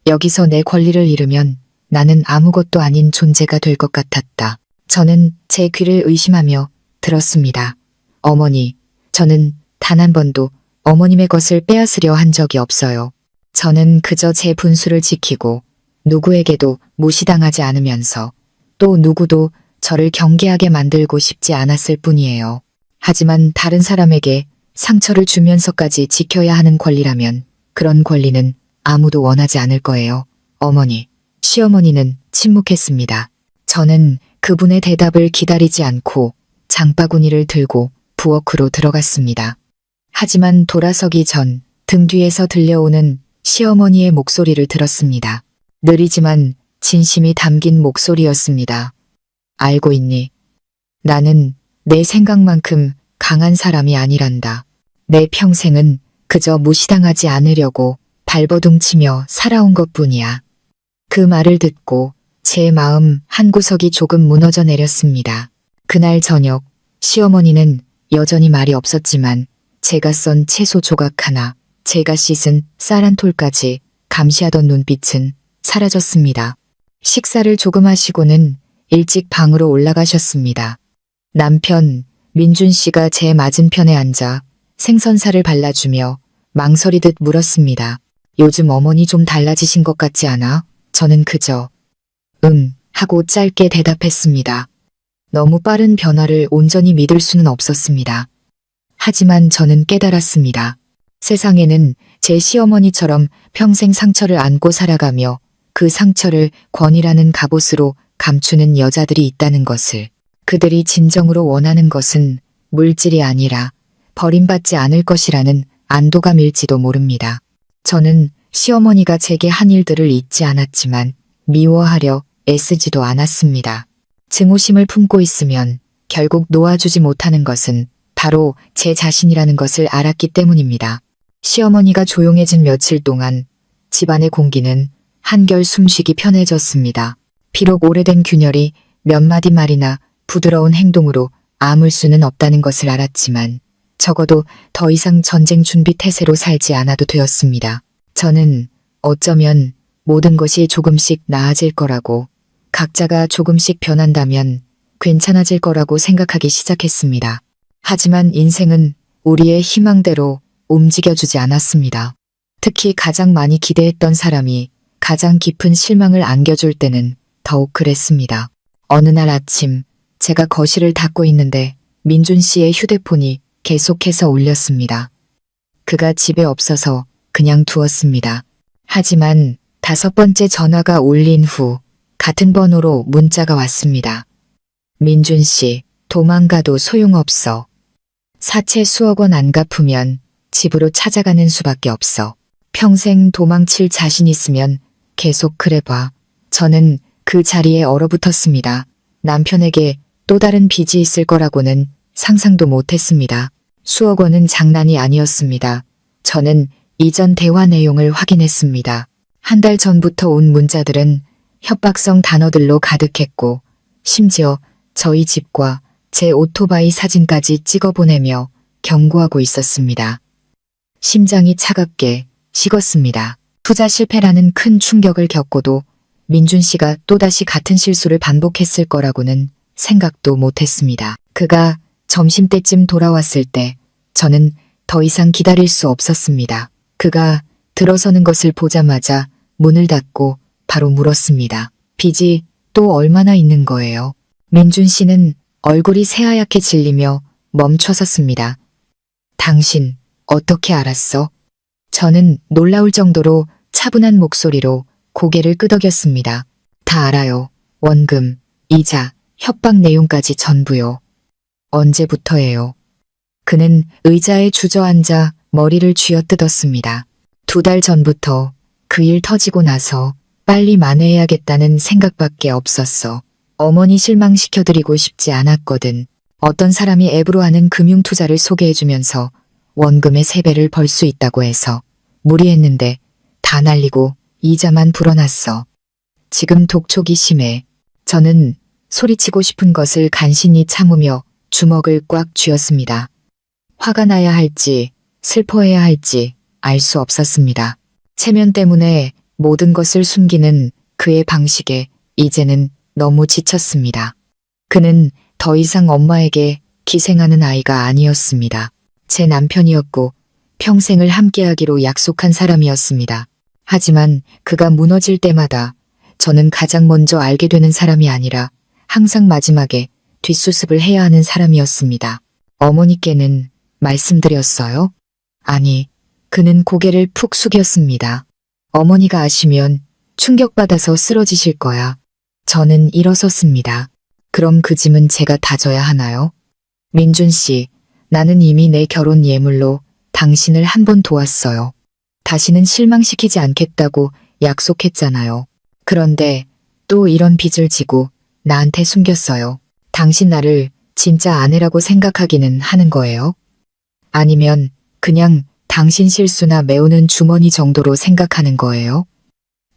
여기서 내 권리를 잃으면 나는 아무것도 아닌 존재가 될 것 같았다. 저는 제 귀를 의심하며 들었습니다. 어머니, 저는 단 한 번도 어머님의 것을 빼앗으려 한 적이 없어요. 저는 그저 제 분수를 지키고 누구에게도 무시당하지 않으면서 또 누구도 저를 경계하게 만들고 싶지 않았을 뿐이에요. 하지만 다른 사람에게 상처를 주면서까지 지켜야 하는 권리라면 그런 권리는 아무도 원하지 않을 거예요. 어머니, 시어머니는 침묵했습니다. 저는 그분의 대답을 기다리지 않고 장바구니를 들고 부엌으로 들어갔습니다. 하지만 돌아서기 전 등 뒤에서 들려오는 시어머니의 목소리를 들었습니다. 느리지만 진심이 담긴 목소리였습니다. 알고 있니? 나는 내 생각만큼 강한 사람이 아니란다. 내 평생은 그저 무시당하지 않으려고 발버둥치며 살아온 것뿐이야. 그 말을 듣고 제 마음 한구석이 조금 무너져 내렸습니다. 그날 저녁 시어머니는 여전히 말이 없었지만 제가 썬 채소 조각 하나, 제가 씻은 쌀 한 톨까지 감시하던 눈빛은 사라졌습니다. 식사를 조금 하시고는 일찍 방으로 올라가셨습니다. 남편 민준 씨가 제 맞은편에 앉아 생선살을 발라주며 망설이듯 물었습니다. 요즘 어머니 좀 달라지신 것 같지 않아? 저는 그저 하고 짧게 대답했습니다. 너무 빠른 변화를 온전히 믿을 수는 없었습니다. 하지만 저는 깨달았습니다. 세상에는 제 시어머니처럼 평생 상처를 안고 살아가며 그 상처를 권위라는 갑옷으로 감추는 여자들이 있다는 것을. 그들이 진정으로 원하는 것은 물질이 아니라 버림받지 않을 것이라는 안도감일지도 모릅니다. 저는 시어머니가 제게 한 일들을 잊지 않았지만 미워하려 애쓰지도 않았습니다. 증오심을 품고 있으면 결국 놓아주지 못하는 것은 바로 제 자신이라는 것을 알았기 때문입니다. 시어머니가 조용해진 며칠 동안 집안의 공기는 한결 숨쉬기 편해졌습니다. 비록 오래된 균열이 몇 마디 말이나 부드러운 행동으로 아물 수는 없다는 것을 알았지만 적어도 더 이상 전쟁 준비 태세로 살지 않아도 되었습니다. 저는 어쩌면 모든 것이 조금씩 나아질 거라고, 각자가 조금씩 변한다면 괜찮아질 거라고 생각하기 시작했습니다. 하지만 인생은 우리의 희망대로 움직여주지 않았습니다. 특히 가장 많이 기대했던 사람이 가장 깊은 실망을 안겨줄 때는 더욱 그랬습니다. 어느 날 아침 제가 거실을 닦고 있는데 민준 씨의 휴대폰이 계속해서 울렸습니다. 그가 집에 없어서 그냥 두었습니다. 하지만 5번째 전화가 울린 후 같은 번호로 문자가 왔습니다. 민준 씨, 도망가도 소용없어. 사채 수억 원 안 갚으면 집으로 찾아가는 수밖에 없어. 평생 도망칠 자신 있으면 계속 그래봐. 저는 그 자리에 얼어붙었습니다. 남편에게 또 다른 빚이 있을 거라고는 상상도 못했습니다. 수억 원은 장난이 아니었습니다. 저는 이전 대화 내용을 확인했습니다. 한 달 전부터 온 문자들은 협박성 단어들로 가득했고 심지어 저희 집과 제 오토바이 사진까지 찍어보내며 경고하고 있었습니다. 심장이 차갑게 식었습니다. 투자 실패라는 큰 충격을 겪고도 민준 씨가 또다시 같은 실수를 반복했을 거라고는 생각도 못했습니다. 그가 점심때쯤 돌아왔을 때 저는 더 이상 기다릴 수 없었습니다. 그가 들어서는 것을 보자마자 문을 닫고 바로 물었습니다. 빚이 또 얼마나 있는 거예요? 민준 씨는 얼굴이 새하얗게 질리며 멈춰섰습니다. 당신 어떻게 알았어? 저는 놀라울 정도로 차분한 목소리로 고개를 끄덕였습니다. 다 알아요. 원금, 이자, 협박 내용까지 전부요. 언제부터예요? 그는 의자에 주저앉아 머리를 쥐어뜯었습니다. 2달 전부터 그 일 터지고 나서 빨리 만회해야겠다는 생각밖에 없었어. 어머니 실망시켜드리고 싶지 않았거든. 어떤 사람이 앱으로 하는 금융투자를 소개해주면서 원금의 3배를 벌 수 있다고 해서 무리했는데 다 날리고 이자만 불어났어. 지금 독촉이 심해. 저는 소리치고 싶은 것을 간신히 참으며 주먹을 꽉 쥐었습니다. 화가 나야 할지 슬퍼해야 할지 알 수 없었습니다. 체면 때문에 모든 것을 숨기는 그의 방식에 이제는 너무 지쳤습니다. 그는 더 이상 엄마에게 기생하는 아이가 아니었습니다. 제 남편이었고 평생을 함께하기로 약속한 사람이었습니다. 하지만 그가 무너질 때마다 저는 가장 먼저 알게 되는 사람이 아니라 항상 마지막에 뒷수습을 해야 하는 사람이었습니다. 어머니께는 말씀드렸어요? 아니, 그는 고개를 푹 숙였습니다. 어머니가 아시면 충격받아서 쓰러지실 거야. 저는 일어섰습니다. 그럼 그 짐은 제가 다져야 하나요? 민준 씨, 나는 이미 내 결혼 예물로 당신을 한 번 도왔어요. 다시는 실망시키지 않겠다고 약속했잖아요. 그런데 또 이런 빚을 지고 나한테 숨겼어요. 당신 나를 진짜 아내라고 생각하기는 하는 거예요? 아니면 그냥 당신 실수나 메우는 주머니 정도로 생각하는 거예요?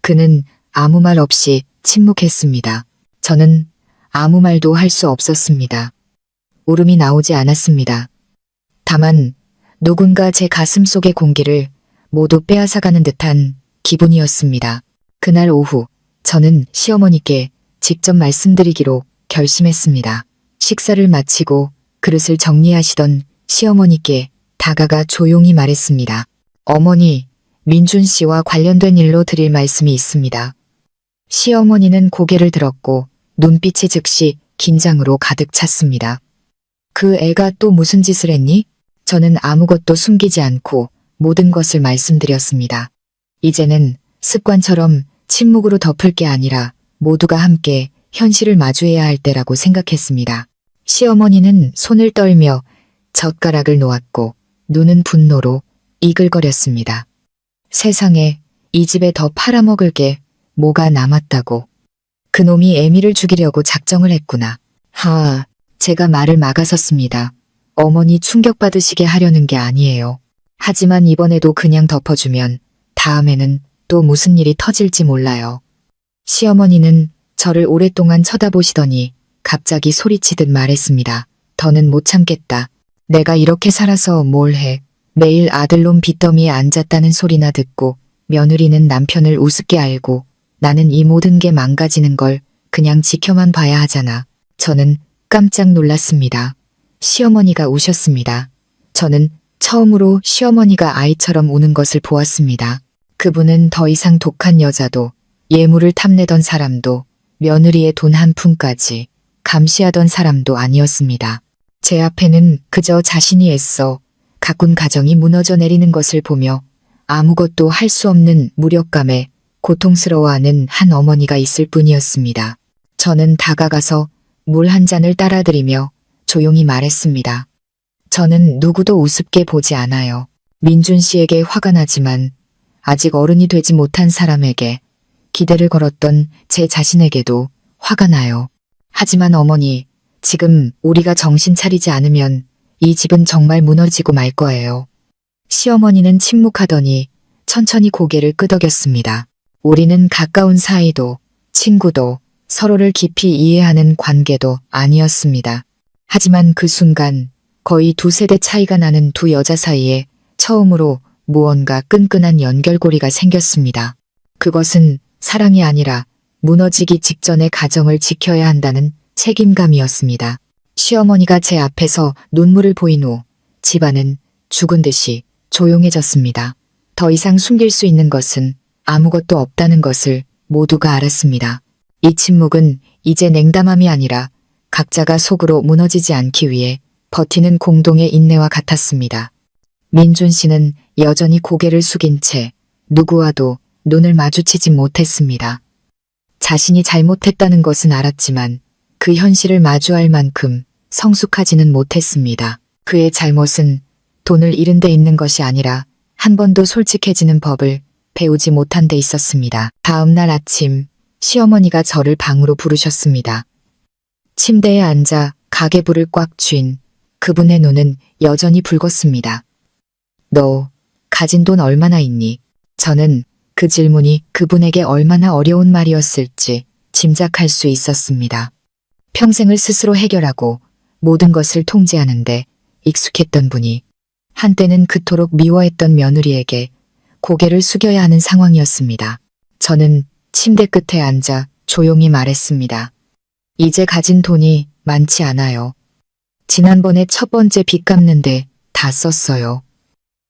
그는 아무 말 없이 침묵했습니다. 저는 아무 말도 할 수 없었습니다. 울음이 나오지 않았습니다. 다만 누군가 제 가슴 속의 공기를 모두 빼앗아가는 듯한 기분이었습니다. 그날 오후 저는 시어머니께 직접 말씀드리기로 결심했습니다. 식사를 마치고 그릇을 정리하시던 시어머니께 다가가 조용히 말했습니다. 어머니, 민준 씨와 관련된 일로 드릴 말씀이 있습니다. 시어머니는 고개를 들었고 눈빛이 즉시 긴장으로 가득 찼습니다. 그 애가 또 무슨 짓을 했니? 저는 아무것도 숨기지 않고 모든 것을 말씀드렸습니다. 이제는 습관처럼 침묵으로 덮을 게 아니라 모두가 함께 현실을 마주해야 할 때라고 생각했습니다. 시어머니는 손을 떨며 젓가락을 놓았고 눈은 분노로 이글거렸습니다. 세상에 이 집에 더 팔아먹을 게 뭐가 남았다고. 그놈이 애미를 죽이려고 작정을 했구나. 제가 말을 막아섰습니다. 어머니 충격받으시게 하려는 게 아니에요. 하지만 이번에도 그냥 덮어주면 다음에는 또 무슨 일이 터질지 몰라요. 시어머니는 저를 오랫동안 쳐다보시더니 갑자기 소리치듯 말했습니다. 더는 못 참겠다. 내가 이렇게 살아서 뭘 해. 매일 아들놈 빚더미에 앉았다는 소리나 듣고 며느리는 남편을 우습게 알고 나는 이 모든 게 망가지는 걸 그냥 지켜만 봐야 하잖아. 저는 깜짝 놀랐습니다. 시어머니가 우셨습니다. 저는 처음으로 시어머니가 아이처럼 우는 것을 보았습니다. 그분은 더 이상 독한 여자도 예물을 탐내던 사람도 며느리의 돈 한 푼까지 감시하던 사람도 아니었습니다. 제 앞에는 그저 자신이 애써 가꾼 가정이 무너져 내리는 것을 보며 아무것도 할 수 없는 무력감에 고통스러워하는 한 어머니가 있을 뿐이었습니다. 저는 다가가서 물 한 잔을 따라드리며 조용히 말했습니다. 저는 누구도 우습게 보지 않아요. 민준 씨에게 화가 나지만 아직 어른이 되지 못한 사람에게 기대를 걸었던 제 자신에게도 화가 나요. 하지만 어머니, 지금 우리가 정신 차리지 않으면 이 집은 정말 무너지고 말 거예요. 시어머니는 침묵하더니 천천히 고개를 끄덕였습니다. 우리는 가까운 사이도 친구도 서로를 깊이 이해하는 관계도 아니었습니다. 하지만 그 순간 거의 2세대 차이가 나는 두 여자 사이에 처음으로 무언가 끈끈한 연결고리가 생겼습니다. 그것은 사랑이 아니라 무너지기 직전의 가정을 지켜야 한다는 책임감이었습니다. 시어머니가 제 앞에서 눈물을 보인 후 집안은 죽은 듯이 조용해졌습니다. 더 이상 숨길 수 있는 것은 아무것도 없다는 것을 모두가 알았습니다. 이 침묵은 이제 냉담함이 아니라 각자가 속으로 무너지지 않기 위해 버티는 공동의 인내와 같았습니다. 민준 씨는 여전히 고개를 숙인 채 누구와도 눈을 마주치지 못했습니다. 자신이 잘못했다는 것은 알았지만 그 현실을 마주할 만큼 성숙하지는 못했습니다. 그의 잘못은 돈을 잃은 데 있는 것이 아니라 한 번도 솔직해지는 법을 배우지 못한 데 있었습니다. 다음 날 아침 시어머니가 저를 방으로 부르셨습니다. 침대에 앉아 가계부를 꽉 쥔 그분의 눈은 여전히 붉었습니다. 너 가진 돈 얼마나 있니? 저는 그 질문이 그분에게 얼마나 어려운 말이었을지 짐작할 수 있었습니다. 평생을 스스로 해결하고 모든 것을 통제하는데 익숙했던 분이 한때는 그토록 미워했던 며느리에게 고개를 숙여야 하는 상황이었습니다. 저는 침대 끝에 앉아 조용히 말했습니다. 이제 가진 돈이 많지 않아요. 지난번에 첫 번째 빚 갚는데 다 썼어요.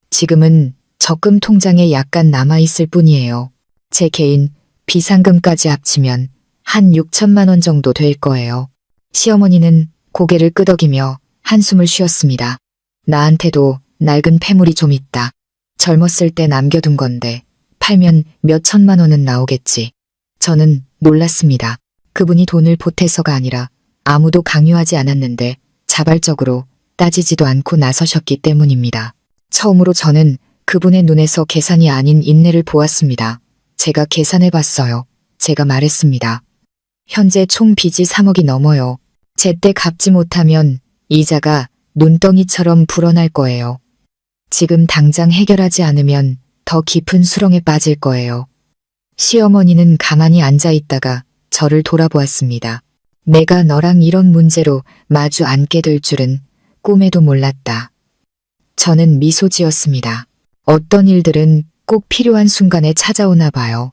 지금은 적금 통장에 약간 남아있을 뿐이에요. 제 개인 비상금까지 합치면 한 6천만 원 정도 될 거예요. 시어머니는 고개를 끄덕이며 한숨을 쉬었습니다. 나한테도 낡은 폐물이 좀 있다. 젊었을 때 남겨둔 건데 팔면 몇 천만 원은 나오겠지. 저는 놀랐습니다. 그분이 돈을 보태서가 아니라 아무도 강요하지 않았는데 자발적으로 따지지도 않고 나서셨기 때문입니다. 처음으로 저는 그분의 눈에서 계산이 아닌 인내를 보았습니다. 제가 계산해봤어요. 제가 말했습니다. 현재 총 빚이 3억이 넘어요. 제때 갚지 못하면 이자가 눈덩이처럼 불어날 거예요. 지금 당장 해결하지 않으면 더 깊은 수렁에 빠질 거예요. 시어머니는 가만히 앉아 있다가 저를 돌아보았습니다. 내가 너랑 이런 문제로 마주 앉게 될 줄은 꿈에도 몰랐다. 저는 미소 지었습니다. 어떤 일들은 꼭 필요한 순간에 찾아오나 봐요.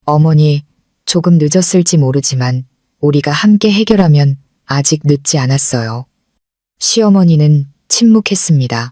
어머니, 조금 늦었을지 모르지만 우리가 함께 해결하면 아직 늦지 않았어요. 시어머니는 침묵했습니다.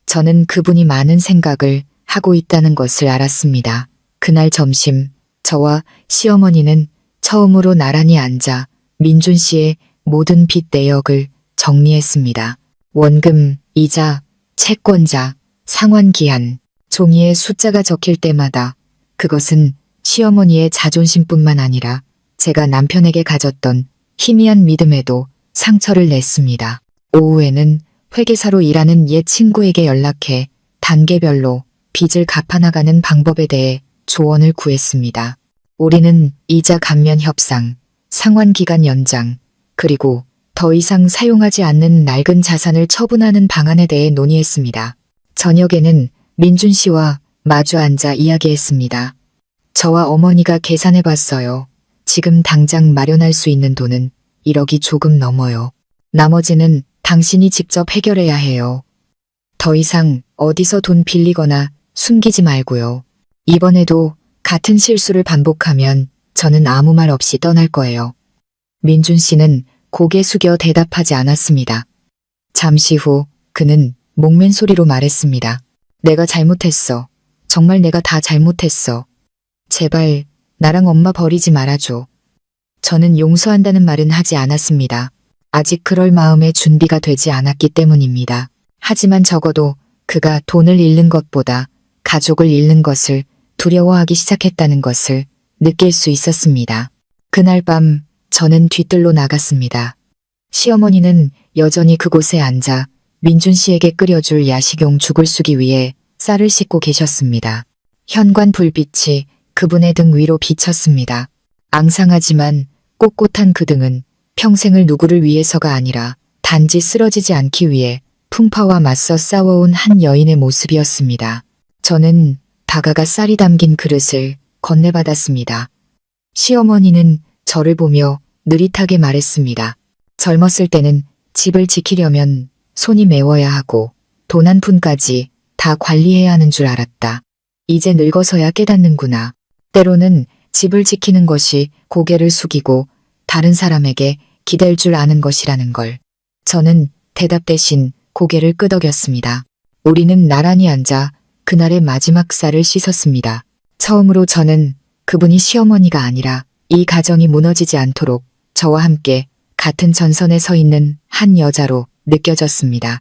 저는 그분이 많은 생각을 하고 있다는 것을 알았습니다. 그날 점심, 저와 시어머니는 처음으로 나란히 앉아 민준 씨의 모든 빚 내역을 정리했습니다. 원금, 이자, 채권자, 상환기한, 종이에 숫자가 적힐 때마다 그것은 시어머니의 자존심뿐만 아니라 제가 남편에게 가졌던 희미한 믿음에도 상처를 냈습니다. 오후에는 회계사로 일하는 옛 친구에게 연락해 단계별로 빚을 갚아나가는 방법에 대해 조언을 구했습니다. 우리는 이자 감면 협상, 상환기간 연장, 그리고 더 이상 사용하지 않는 낡은 자산을 처분하는 방안에 대해 논의했습니다. 저녁에는 민준 씨와 마주 앉아 이야기했습니다. 저와 어머니가 계산해봤어요. 지금 당장 마련할 수 있는 돈은 1억이 조금 넘어요. 나머지는 당신이 직접 해결해야 해요. 더 이상 어디서 돈 빌리거나 숨기지 말고요. 이번에도 같은 실수를 반복하면 저는 아무 말 없이 떠날 거예요. 민준 씨는 고개 숙여 대답하지 않았습니다. 잠시 후 그는 목맨 소리로 말했습니다. 내가 잘못했어. 정말 내가 다 잘못했어. 제발 나랑 엄마 버리지 말아줘. 저는 용서한다는 말은 하지 않았습니다. 아직 그럴 마음의 준비가 되지 않았기 때문입니다. 하지만 적어도 그가 돈을 잃는 것보다 가족을 잃는 것을 두려워하기 시작했다는 것을 느낄 수 있었습니다. 그날 밤 저는 뒤뜰로 나갔습니다. 시어머니는 여전히 그곳에 앉아 민준 씨에게 끓여줄 야식용 죽을 쓰기 위해 쌀을 씻고 계셨습니다. 현관 불빛이 그분의 등 위로 비쳤습니다. 앙상하지만 꼿꼿한 그 등은 평생을 누구를 위해서가 아니라 단지 쓰러지지 않기 위해 풍파와 맞서 싸워온 한 여인의 모습이었습니다. 저는 다가가 쌀이 담긴 그릇을 건네받았습니다. 시어머니는 저를 보며 느릿하게 말했습니다. 젊었을 때는 집을 지키려면 손이 메워야 하고 돈 한 푼까지 다 관리해야 하는 줄 알았다. 이제 늙어서야 깨닫는구나. 때로는 집을 지키는 것이 고개를 숙이고 다른 사람에게 기댈 줄 아는 것이라는 걸. 저는 대답 대신 고개를 끄덕였습니다. 우리는 나란히 앉아 그날의 마지막 쌀을 씻었습니다. 처음으로 저는 그분이 시어머니가 아니라 이 가정이 무너지지 않도록 저와 함께 같은 전선에 서 있는 한 여자로 느껴졌습니다.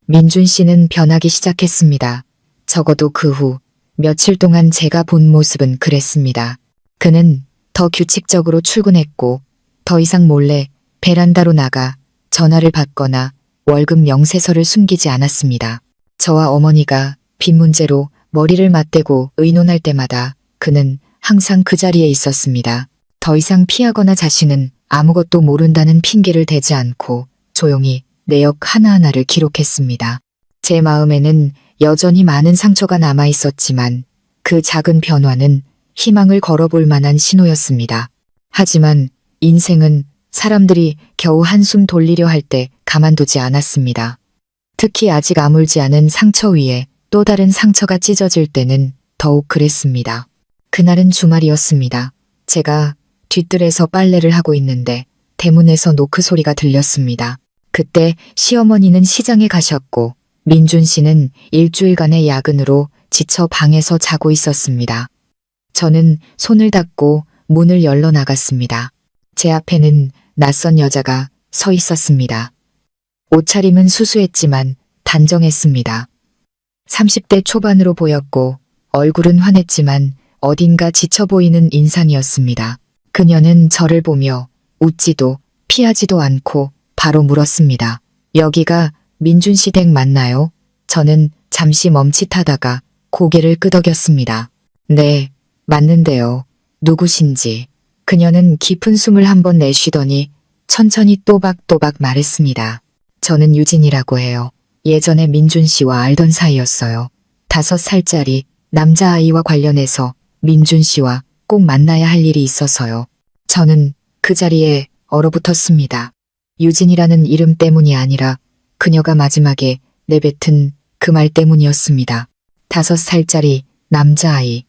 민준 씨는 변하기 시작했습니다. 적어도 그 후 며칠 동안 제가 본 모습은 그랬습니다. 그는 더 규칙적으로 출근했고 더 이상 몰래 베란다로 나가 전화를 받거나 월급 명세서를 숨기지 않았습니다. 저와 어머니가 빚 문제로 머리를 맞대고 의논할 때마다 그는 항상 그 자리에 있었습니다. 더 이상 피하거나 자신은 아무것도 모른다는 핑계를 대지 않고 조용히 내역 하나하나를 기록했습니다. 제 마음에는 여전히 많은 상처가 남아 있었지만 그 작은 변화는 희망을 걸어볼 만한 신호였습니다. 하지만 인생은 사람들이 겨우 한숨 돌리려 할 때 가만두지 않았습니다. 특히 아직 아물지 않은 상처 위에 또 다른 상처가 찢어질 때는 더욱 그랬습니다. 그날은 주말이었습니다. 제가 뒤뜰에서 빨래를 하고 있는데 대문에서 노크 소리가 들렸습니다. 그때 시어머니는 시장에 가셨고 민준 씨는 일주일간의 야근으로 지쳐 방에서 자고 있었습니다. 저는 손을 닦고 문을 열러 나갔습니다. 제 앞에는 낯선 여자가 서 있었습니다. 옷차림은 수수했지만 단정했습니다. 30대 초반으로 보였고 얼굴은 환했지만 어딘가 지쳐 보이는 인상이었습니다. 그녀는 저를 보며 웃지도 피하지도 않고 바로 물었습니다. 여기가 민준 씨 댁 맞나요? 저는 잠시 멈칫하다가 고개를 끄덕였습니다. 네, 맞는데요. 누구신지. 그녀는 깊은 숨을 한번 내쉬더니 천천히 또박또박 말했습니다. 저는 유진이라고 해요. 예전에 민준 씨와 알던 사이였어요. 5살짜리 남자아이와 관련해서 민준 씨와 꼭 만나야 할 일이 있어서요. 저는 그 자리에 얼어붙었습니다. 유진이라는 이름 때문이 아니라 그녀가 마지막에 내뱉은 그 말 때문이었습니다. 5살짜리 남자아이.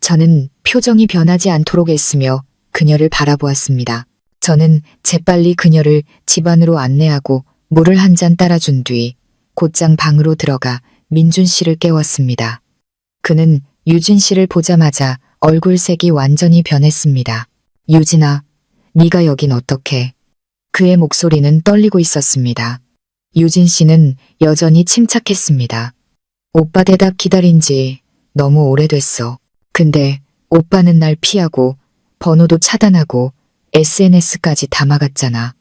저는 표정이 변하지 않도록 애쓰며 그녀를 바라보았습니다. 저는 재빨리 그녀를 집 안으로 안내하고 물을 한 잔 따라준 뒤 곧장 방으로 들어가 민준 씨를 깨웠습니다. 그는 유진 씨를 보자마자 얼굴색이 완전히 변했습니다. 유진아, 네가 여긴 어떻게? 그의 목소리는 떨리고 있었습니다. 유진 씨는 여전히 침착했습니다. 오빠 대답 기다린 지 너무 오래됐어. 근데 오빠는 날 피하고 번호도 차단하고 SNS까지 다 막았잖아.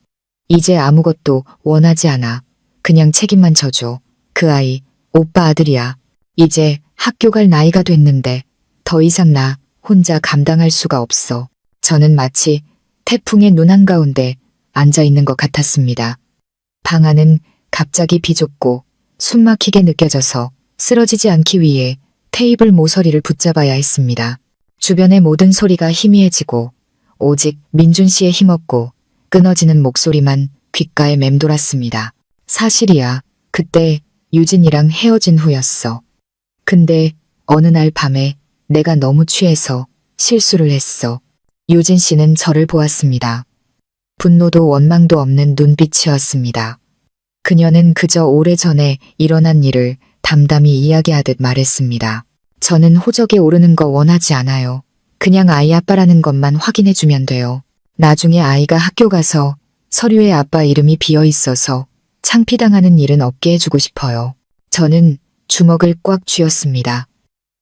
이제 아무것도 원하지 않아. 그냥 책임만 져줘. 그 아이 오빠 아들이야. 이제 학교 갈 나이가 됐는데 더 이상 나 혼자 감당할 수가 없어. 저는 마치 태풍의 눈 한가운데 앉아 있는 것 같았습니다. 방 안은 갑자기 비좁고 숨막히게 느껴져서 쓰러지지 않기 위해 테이블 모서리를 붙잡아야 했습니다. 주변의 모든 소리가 희미해지고 오직 민준 씨의 힘없고 끊어지는 목소리만 귓가에 맴돌았습니다. 사실이야. 그때 유진이랑 헤어진 후였어. 근데 어느 날 밤에 내가 너무 취해서 실수를 했어. 유진 씨는 저를 보았습니다. 분노도 원망도 없는 눈빛이었습니다. 그녀는 그저 오래전에 일어난 일을 담담히 이야기하듯 말했습니다. 저는 호적에 오르는 거 원하지 않아요. 그냥 아이 아빠라는 것만 확인해주면 돼요. 나중에 아이가 학교 가서 서류에 아빠 이름이 비어 있어서 창피당하는 일은 없게 해주고 싶어요. 저는 주먹을 꽉 쥐었습니다.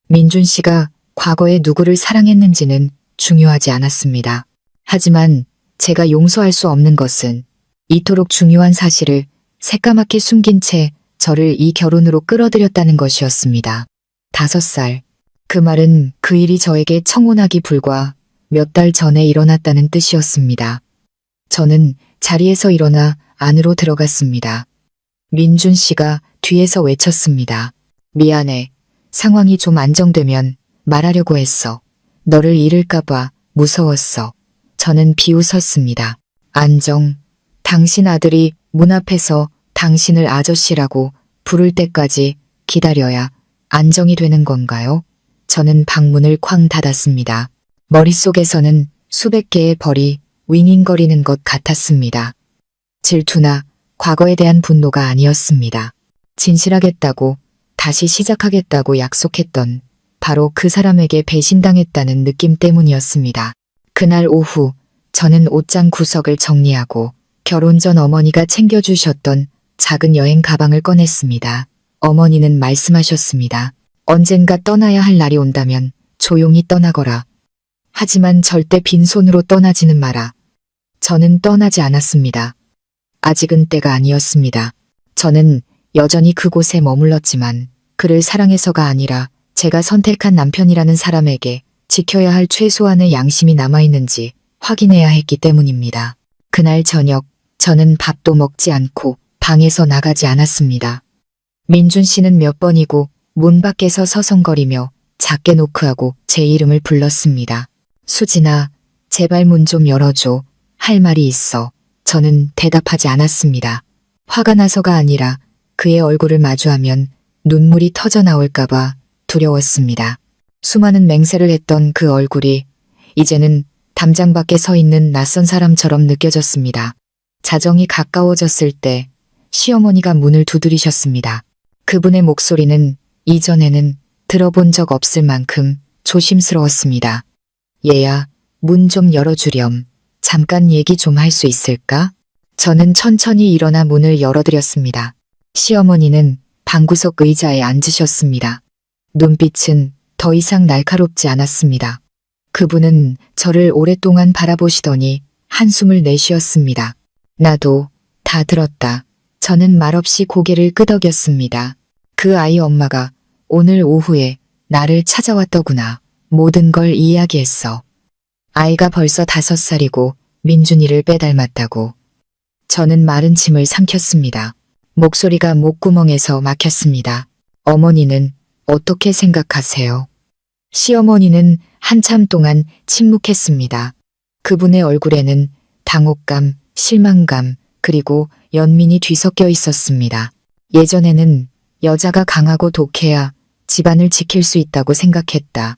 민준 씨가 과거에 누구를 사랑했는지는 중요하지 않았습니다. 하지만 제가 용서할 수 없는 것은 이토록 중요한 사실을 새까맣게 숨긴 채 저를 이 결혼으로 끌어들였다는 것이었습니다. 5살. 그 말은 그 일이 저에게 청혼하기 불과 몇 달 전에 일어났다는 뜻이었습니다. 저는 자리에서 일어나 안으로 들어갔습니다. 민준 씨가 뒤에서 외쳤습니다. 미안해. 상황이 좀 안정되면 말하려고 했어. 너를 잃을까봐 무서웠어. 저는 비웃었습니다. 안정. 당신 아들이 문 앞에서 당신을 아저씨라고 부를 때까지 기다려야 안정이 되는 건가요? 저는 방문을 쾅 닫았습니다. 머릿속에서는 수백 개의 벌이 윙윙거리는 것 같았습니다. 질투나 과거에 대한 분노가 아니었습니다. 진실하겠다고 다시 시작하겠다고 약속했던 바로 그 사람에게 배신당했다는 느낌 때문이었습니다. 그날 오후 저는 옷장 구석을 정리하고 결혼 전 어머니가 챙겨주셨던 작은 여행 가방을 꺼냈습니다. 어머니는 말씀하셨습니다. 언젠가 떠나야 할 날이 온다면 조용히 떠나거라. 하지만 절대 빈손으로 떠나지는 마라. 저는 떠나지 않았습니다. 아직은 때가 아니었습니다. 저는 여전히 그곳에 머물렀지만 그를 사랑해서가 아니라 제가 선택한 남편이라는 사람에게 지켜야 할 최소한의 양심이 남아있는지 확인해야 했기 때문입니다. 그날 저녁 저는 밥도 먹지 않고 방에서 나가지 않았습니다. 민준 씨는 몇 번이고 문 밖에서 서성거리며 작게 노크하고 제 이름을 불렀습니다. 수진아, 제발 문 좀 열어줘. 할 말이 있어. 저는 대답하지 않았습니다. 화가 나서가 아니라 그의 얼굴을 마주하면 눈물이 터져 나올까봐 두려웠습니다. 수많은 맹세를 했던 그 얼굴이 이제는 담장 밖에 서 있는 낯선 사람처럼 느껴졌습니다. 자정이 가까워졌을 때 시어머니가 문을 두드리셨습니다. 그분의 목소리는 이전에는 들어본 적 없을 만큼 조심스러웠습니다. 얘야, 문 좀 열어주렴. 잠깐 얘기 좀 할 수 있을까? 저는 천천히 일어나 문을 열어드렸습니다. 시어머니는 방구석 의자에 앉으셨습니다. 눈빛은 더 이상 날카롭지 않았습니다. 그분은 저를 오랫동안 바라보시더니 한숨을 내쉬었습니다. 나도 다 들었다. 저는 말없이 고개를 끄덕였습니다. 그 아이 엄마가 오늘 오후에 나를 찾아왔더구나. 모든 걸 이야기했어. 아이가 벌써 5살이고 민준이를 빼닮았다고. 저는 마른 침을 삼켰습니다. 목소리가 목구멍에서 막혔습니다. 어머니는 어떻게 생각하세요? 시어머니는 한참 동안 침묵했습니다. 그분의 얼굴에는 당혹감, 실망감, 그리고 연민이 뒤섞여 있었습니다. 예전에는 여자가 강하고 독해야 집안을 지킬 수 있다고 생각했다.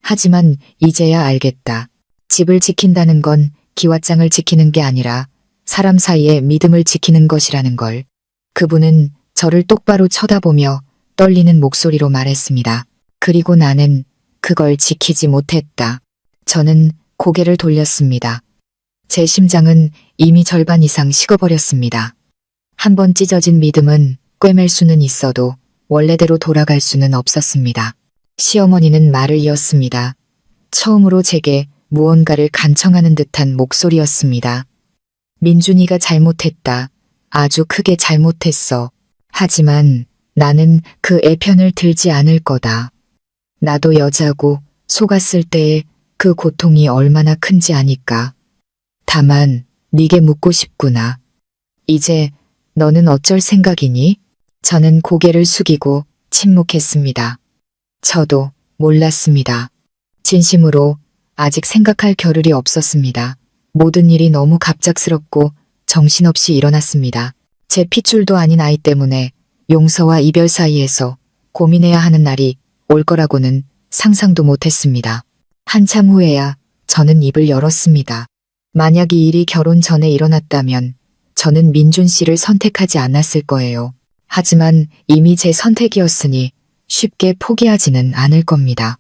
하지만 이제야 알겠다. 집을 지킨다는 건 기왓장을 지키는 게 아니라 사람 사이의 믿음을 지키는 것이라는 걸. 그분은 저를 똑바로 쳐다보며 떨리는 목소리로 말했습니다. 그리고 나는 그걸 지키지 못했다. 저는 고개를 돌렸습니다. 제 심장은 이미 절반 이상 식어버렸습니다. 한 번 찢어진 믿음은 꿰맬 수는 있어도 원래대로 돌아갈 수는 없었습니다. 시어머니는 말을 이었습니다. 처음으로 제게 무언가를 간청하는 듯한 목소리였습니다. 민준이가 잘못했다. 아주 크게 잘못했어. 하지만 나는 그 애 편을 들지 않을 거다. 나도 여자고 속았을 때의 그 고통이 얼마나 큰지 아니까. 다만 네게 묻고 싶구나. 이제 너는 어쩔 생각이니? 저는 고개를 숙이고 침묵했습니다. 저도 몰랐습니다. 진심으로 아직 생각할 겨를이 없었습니다. 모든 일이 너무 갑작스럽고 정신없이 일어났습니다. 제 핏줄도 아닌 아이 때문에 용서와 이별 사이에서 고민해야 하는 날이 올 거라고는 상상도 못했습니다. 한참 후에야 저는 입을 열었습니다. 만약 이 일이 결혼 전에 일어났다면 저는 민준 씨를 선택하지 않았을 거예요. 하지만 이미 제 선택이었으니 쉽게 포기하지는 않을 겁니다.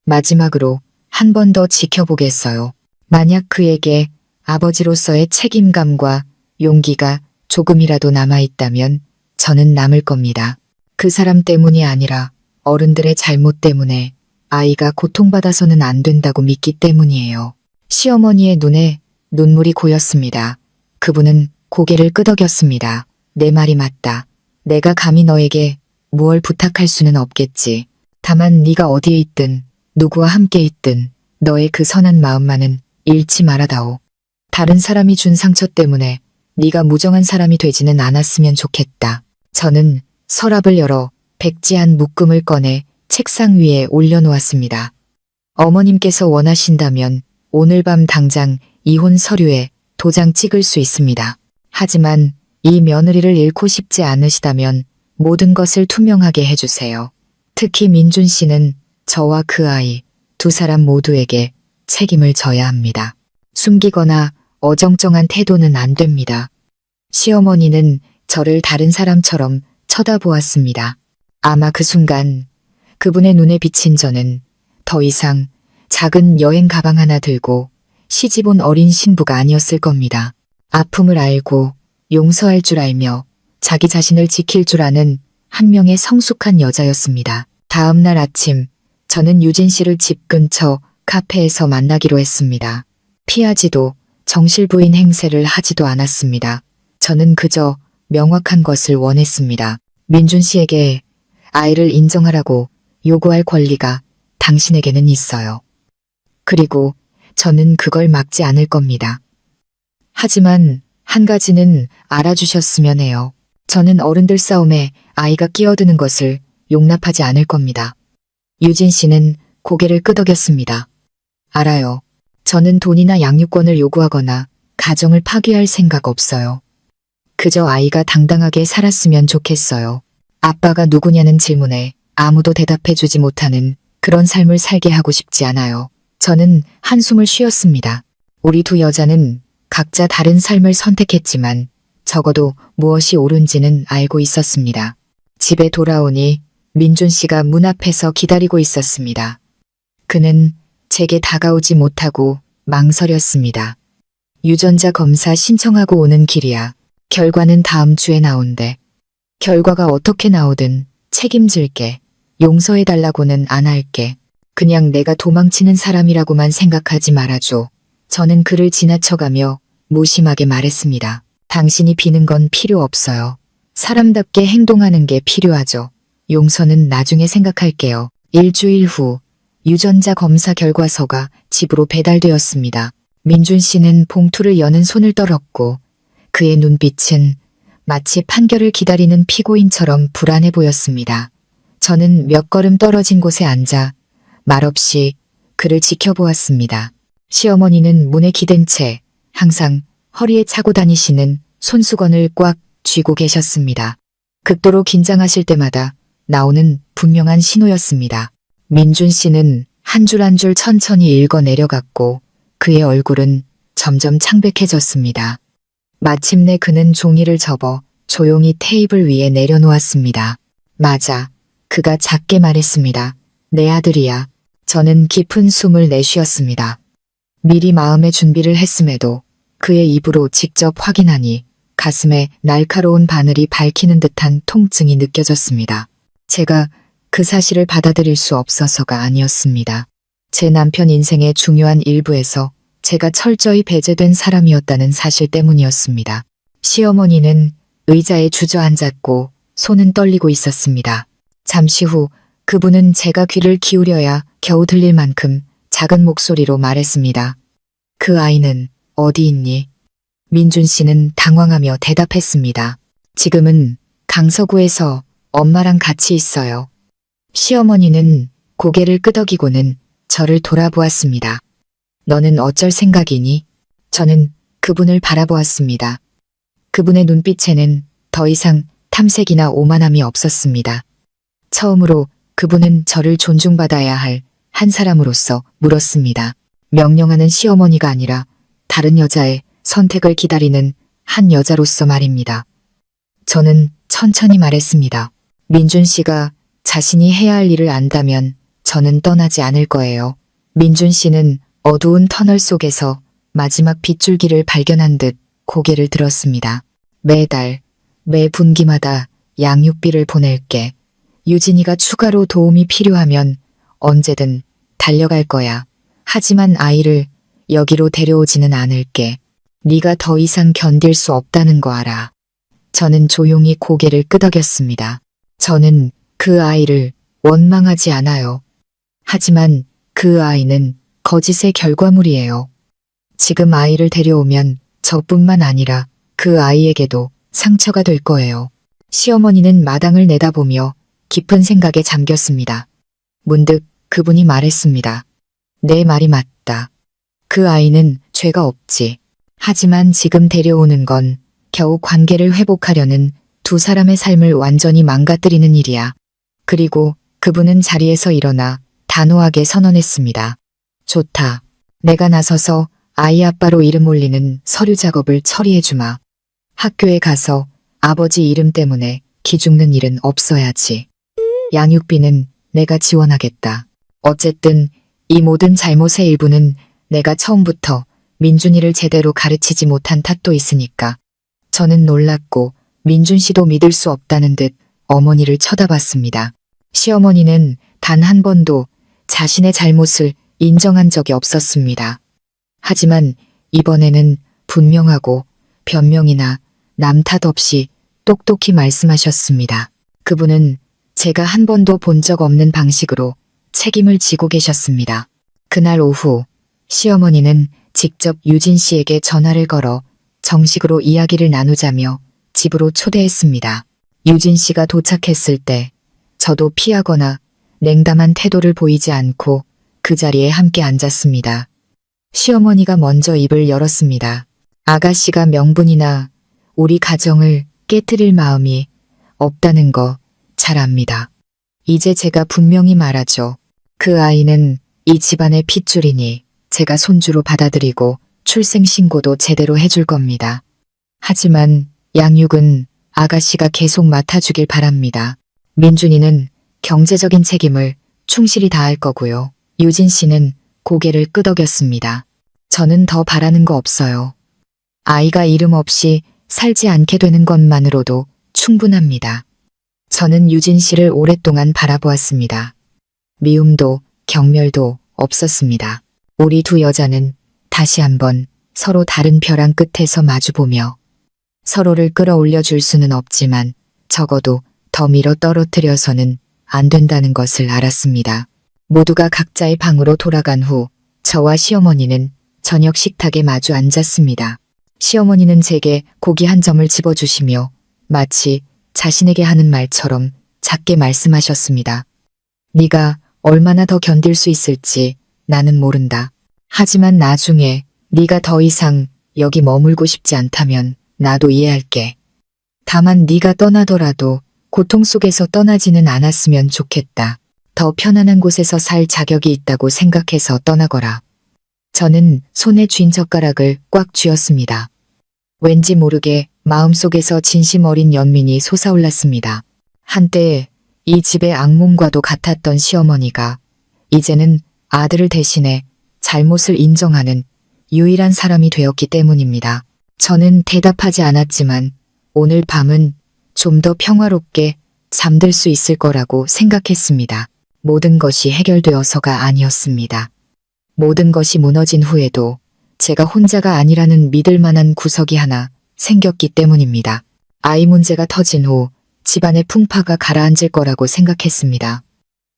마지막으로 한 번 더 지켜보겠어요. 만약 그에게 아버지로서의 책임감과 용기가 조금이라도 남아있다면 저는 남을 겁니다. 그 사람 때문이 아니라 어른들의 잘못 때문에 아이가 고통받아서는 안 된다고 믿기 때문이에요. 시어머니의 눈에 눈물이 고였습니다. 그분은 고개를 끄덕였습니다. 내 말이 맞다. 내가 감히 너에게 무얼 부탁할 수는 없겠지. 다만 네가 어디에 있든 누구와 함께 있든 너의 그 선한 마음만은 잃지 말아다오. 다른 사람이 준 상처 때문에 네가 무정한 사람이 되지는 않았으면 좋겠다. 저는 서랍을 열어 백지한 묶음을 꺼내 책상 위에 올려놓았습니다. 어머님께서 원하신다면 오늘 밤 당장 이혼 서류에 도장 찍을 수 있습니다. 하지만 이 며느리를 잃고 싶지 않으시다면 모든 것을 투명하게 해주세요. 특히 민준 씨는 저와 그 아이 두 사람 모두에게 책임을 져야 합니다. 숨기거나 어정쩡한 태도는 안 됩니다. 시어머니는 저를 다른 사람처럼 쳐다보았습니다. 아마 그 순간 그분의 눈에 비친 저는 더 이상 작은 여행 가방 하나 들고 시집 온 어린 신부가 아니었을 겁니다. 아픔을 알고 용서할 줄 알며 자기 자신을 지킬 줄 아는 한 명의 성숙한 여자였습니다. 다음 날 아침 저는 유진 씨를 집 근처 카페에서 만나기로 했습니다. 피하지도 정실부인 행세를 하지도 않았습니다. 저는 그저 명확한 것을 원했습니다. 민준 씨에게 아이를 인정하라고 요구할 권리가 당신에게는 있어요. 그리고 저는 그걸 막지 않을 겁니다. 하지만 한 가지는 알아주셨으면 해요. 저는 어른들 싸움에 아이가 끼어드는 것을 용납하지 않을 겁니다. 유진 씨는 고개를 끄덕였습니다. 알아요. 저는 돈이나 양육권을 요구하거나 가정을 파괴할 생각 없어요. 그저 아이가 당당하게 살았으면 좋겠어요. 아빠가 누구냐는 질문에 아무도 대답해주지 못하는 그런 삶을 살게 하고 싶지 않아요. 저는 한숨을 쉬었습니다. 우리 두 여자는 각자 다른 삶을 선택했지만 적어도 무엇이 옳은지는 알고 있었습니다. 집에 돌아오니 민준 씨가 문 앞에서 기다리고 있었습니다. 그는 제게 다가오지 못하고 망설였습니다. 유전자 검사 신청하고 오는 길이야. 결과는 다음 주에 나온대. 결과가 어떻게 나오든 책임질게. 용서해달라고는 안 할게. 그냥 내가 도망치는 사람이라고만 생각하지 말아줘. 저는 그를 지나쳐가며 무심하게 말했습니다. 당신이 비는 건 필요 없어요. 사람답게 행동하는 게 필요하죠. 용서는 나중에 생각할게요. 일주일 후 유전자 검사 결과서가 집으로 배달되었습니다. 민준 씨는 봉투를 여는 손을 떨었고 그의 눈빛은 마치 판결을 기다리는 피고인처럼 불안해 보였습니다. 저는 몇 걸음 떨어진 곳에 앉아 말없이 그를 지켜보았습니다. 시어머니는 문에 기댄 채 항상 허리에 차고 다니시는 손수건을 꽉 쥐고 계셨습니다. 극도로 긴장하실 때마다 나오는 분명한 신호였습니다. 민준 씨는 한 줄 한 줄 천천히 읽어 내려갔고 그의 얼굴은 점점 창백해졌습니다. 마침내 그는 종이를 접어 조용히 테이블 위에 내려놓았습니다. 맞아. 그가 작게 말했습니다. 내 아들이야. 저는 깊은 숨을 내쉬었습니다. 미리 마음의 준비를 했음에도 그의 입으로 직접 확인하니 가슴에 날카로운 바늘이 밝히는 듯한 통증이 느껴졌습니다. 제가 그 사실을 받아들일 수 없어서가 아니었습니다. 제 남편 인생의 중요한 일부에서 제가 철저히 배제된 사람이었다는 사실 때문이었습니다. 시어머니는 의자에 주저앉았고 손은 떨리고 있었습니다. 잠시 후 그분은 제가 귀를 기울여야 겨우 들릴 만큼 작은 목소리로 말했습니다. 그 아이는 어디 있니? 민준 씨는 당황하며 대답했습니다. 지금은 강서구에서 엄마랑 같이 있어요. 시어머니는 고개를 끄덕이고는 저를 돌아보았습니다. 너는 어쩔 생각이니? 저는 그분을 바라보았습니다. 그분의 눈빛에는 더 이상 탐색이나 오만함이 없었습니다. 처음으로 그분은 저를 존중받아야 할 한 사람으로서 물었습니다. 명령하는 시어머니가 아니라 다른 여자의 선택을 기다리는 한 여자로서 말입니다. 저는 천천히 말했습니다. 민준 씨가 자신이 해야 할 일을 안다면 저는 떠나지 않을 거예요. 민준 씨는 어두운 터널 속에서 마지막 빗줄기를 발견한 듯 고개를 들었습니다. 매달, 매 분기마다 양육비를 보낼게. 유진이가 추가로 도움이 필요하면 언제든 달려갈 거야. 하지만 아이를 여기로 데려오지는 않을게. 네가 더 이상 견딜 수 없다는 거 알아. 저는 조용히 고개를 끄덕였습니다. 저는 그 아이를 원망하지 않아요. 하지만 그 아이는 거짓의 결과물이에요. 지금 아이를 데려오면 저뿐만 아니라 그 아이에게도 상처가 될 거예요. 시어머니는 마당을 내다보며 깊은 생각에 잠겼습니다. 문득 그분이 말했습니다. 내 말이 맞다. 그 아이는 죄가 없지. 하지만 지금 데려오는 건 겨우 관계를 회복하려는 두 사람의 삶을 완전히 망가뜨리는 일이야. 그리고 그분은 자리에서 일어나 단호하게 선언했습니다. 좋다. 내가 나서서 아이 아빠로 이름 올리는 서류 작업을 처리해주마. 학교에 가서 아버지 이름 때문에 기죽는 일은 없어야지. 양육비는 내가 지원하겠다. 어쨌든 이 모든 잘못의 일부는 내가 처음부터 민준이를 제대로 가르치지 못한 탓도 있으니까. 저는 놀랐고 민준 씨도 믿을 수 없다는 듯 어머니를 쳐다봤습니다. 시어머니는 단 한 번도 자신의 잘못을 인정한 적이 없었습니다. 하지만 이번에는 분명하고 변명이나 남 탓 없이 똑똑히 말씀하셨습니다. 그분은 제가 한 번도 본 적 없는 방식으로 책임을 지고 계셨습니다. 그날 오후 시어머니는 직접 유진 씨에게 전화를 걸어 정식으로 이야기를 나누자며 집으로 초대했습니다. 유진 씨가 도착했을 때 저도 피하거나 냉담한 태도를 보이지 않고 그 자리에 함께 앉았습니다. 시어머니가 먼저 입을 열었습니다. 아가씨가 명분이나 우리 가정을 깨트릴 마음이 없다는 거 잘 압니다. 이제 제가 분명히 말하죠. 그 아이는 이 집안의 핏줄이니 제가 손주로 받아들이고 출생신고도 제대로 해줄 겁니다. 하지만 양육은 아가씨가 계속 맡아주길 바랍니다. 민준이는 경제적인 책임을 충실히 다할 거고요. 유진 씨는 고개를 끄덕였습니다. 저는 더 바라는 거 없어요. 아이가 이름 없이 살지 않게 되는 것만으로도 충분합니다. 저는 유진 씨를 오랫동안 바라보았습니다. 미움도 경멸도 없었습니다. 우리 두 여자는 다시 한번 서로 다른 벼랑 끝에서 마주보며 서로를 끌어올려 줄 수는 없지만 적어도 더 밀어 떨어뜨려서는 안 된다는 것을 알았습니다. 모두가 각자의 방으로 돌아간 후 저와 시어머니는 저녁 식탁에 마주 앉았습니다. 시어머니는 제게 고기 한 점을 집어주시며 마치 자신에게 하는 말처럼 작게 말씀하셨습니다. 네가 얼마나 더 견딜 수 있을지 나는 모른다. 하지만 나중에 네가 더 이상 여기 머물고 싶지 않다면 나도 이해할게. 다만 네가 떠나더라도 고통 속에서 떠나지는 않았으면 좋겠다. 더 편안한 곳에서 살 자격이 있다고 생각해서 떠나거라. 저는 손에 쥔 젓가락을 꽉 쥐었습니다. 왠지 모르게 마음속에서 진심 어린 연민이 솟아올랐습니다. 한때 이 집의 악몽과도 같았던 시어머니가 이제는 아들을 대신해 잘못을 인정하는 유일한 사람이 되었기 때문입니다. 저는 대답하지 않았지만 오늘 밤은 좀 더 평화롭게 잠들 수 있을 거라고 생각했습니다. 모든 것이 해결되어서가 아니었습니다. 모든 것이 무너진 후에도 제가 혼자가 아니라는 믿을 만한 구석이 하나 생겼기 때문입니다. 아이 문제가 터진 후 집안의 풍파가 가라앉을 거라고 생각했습니다.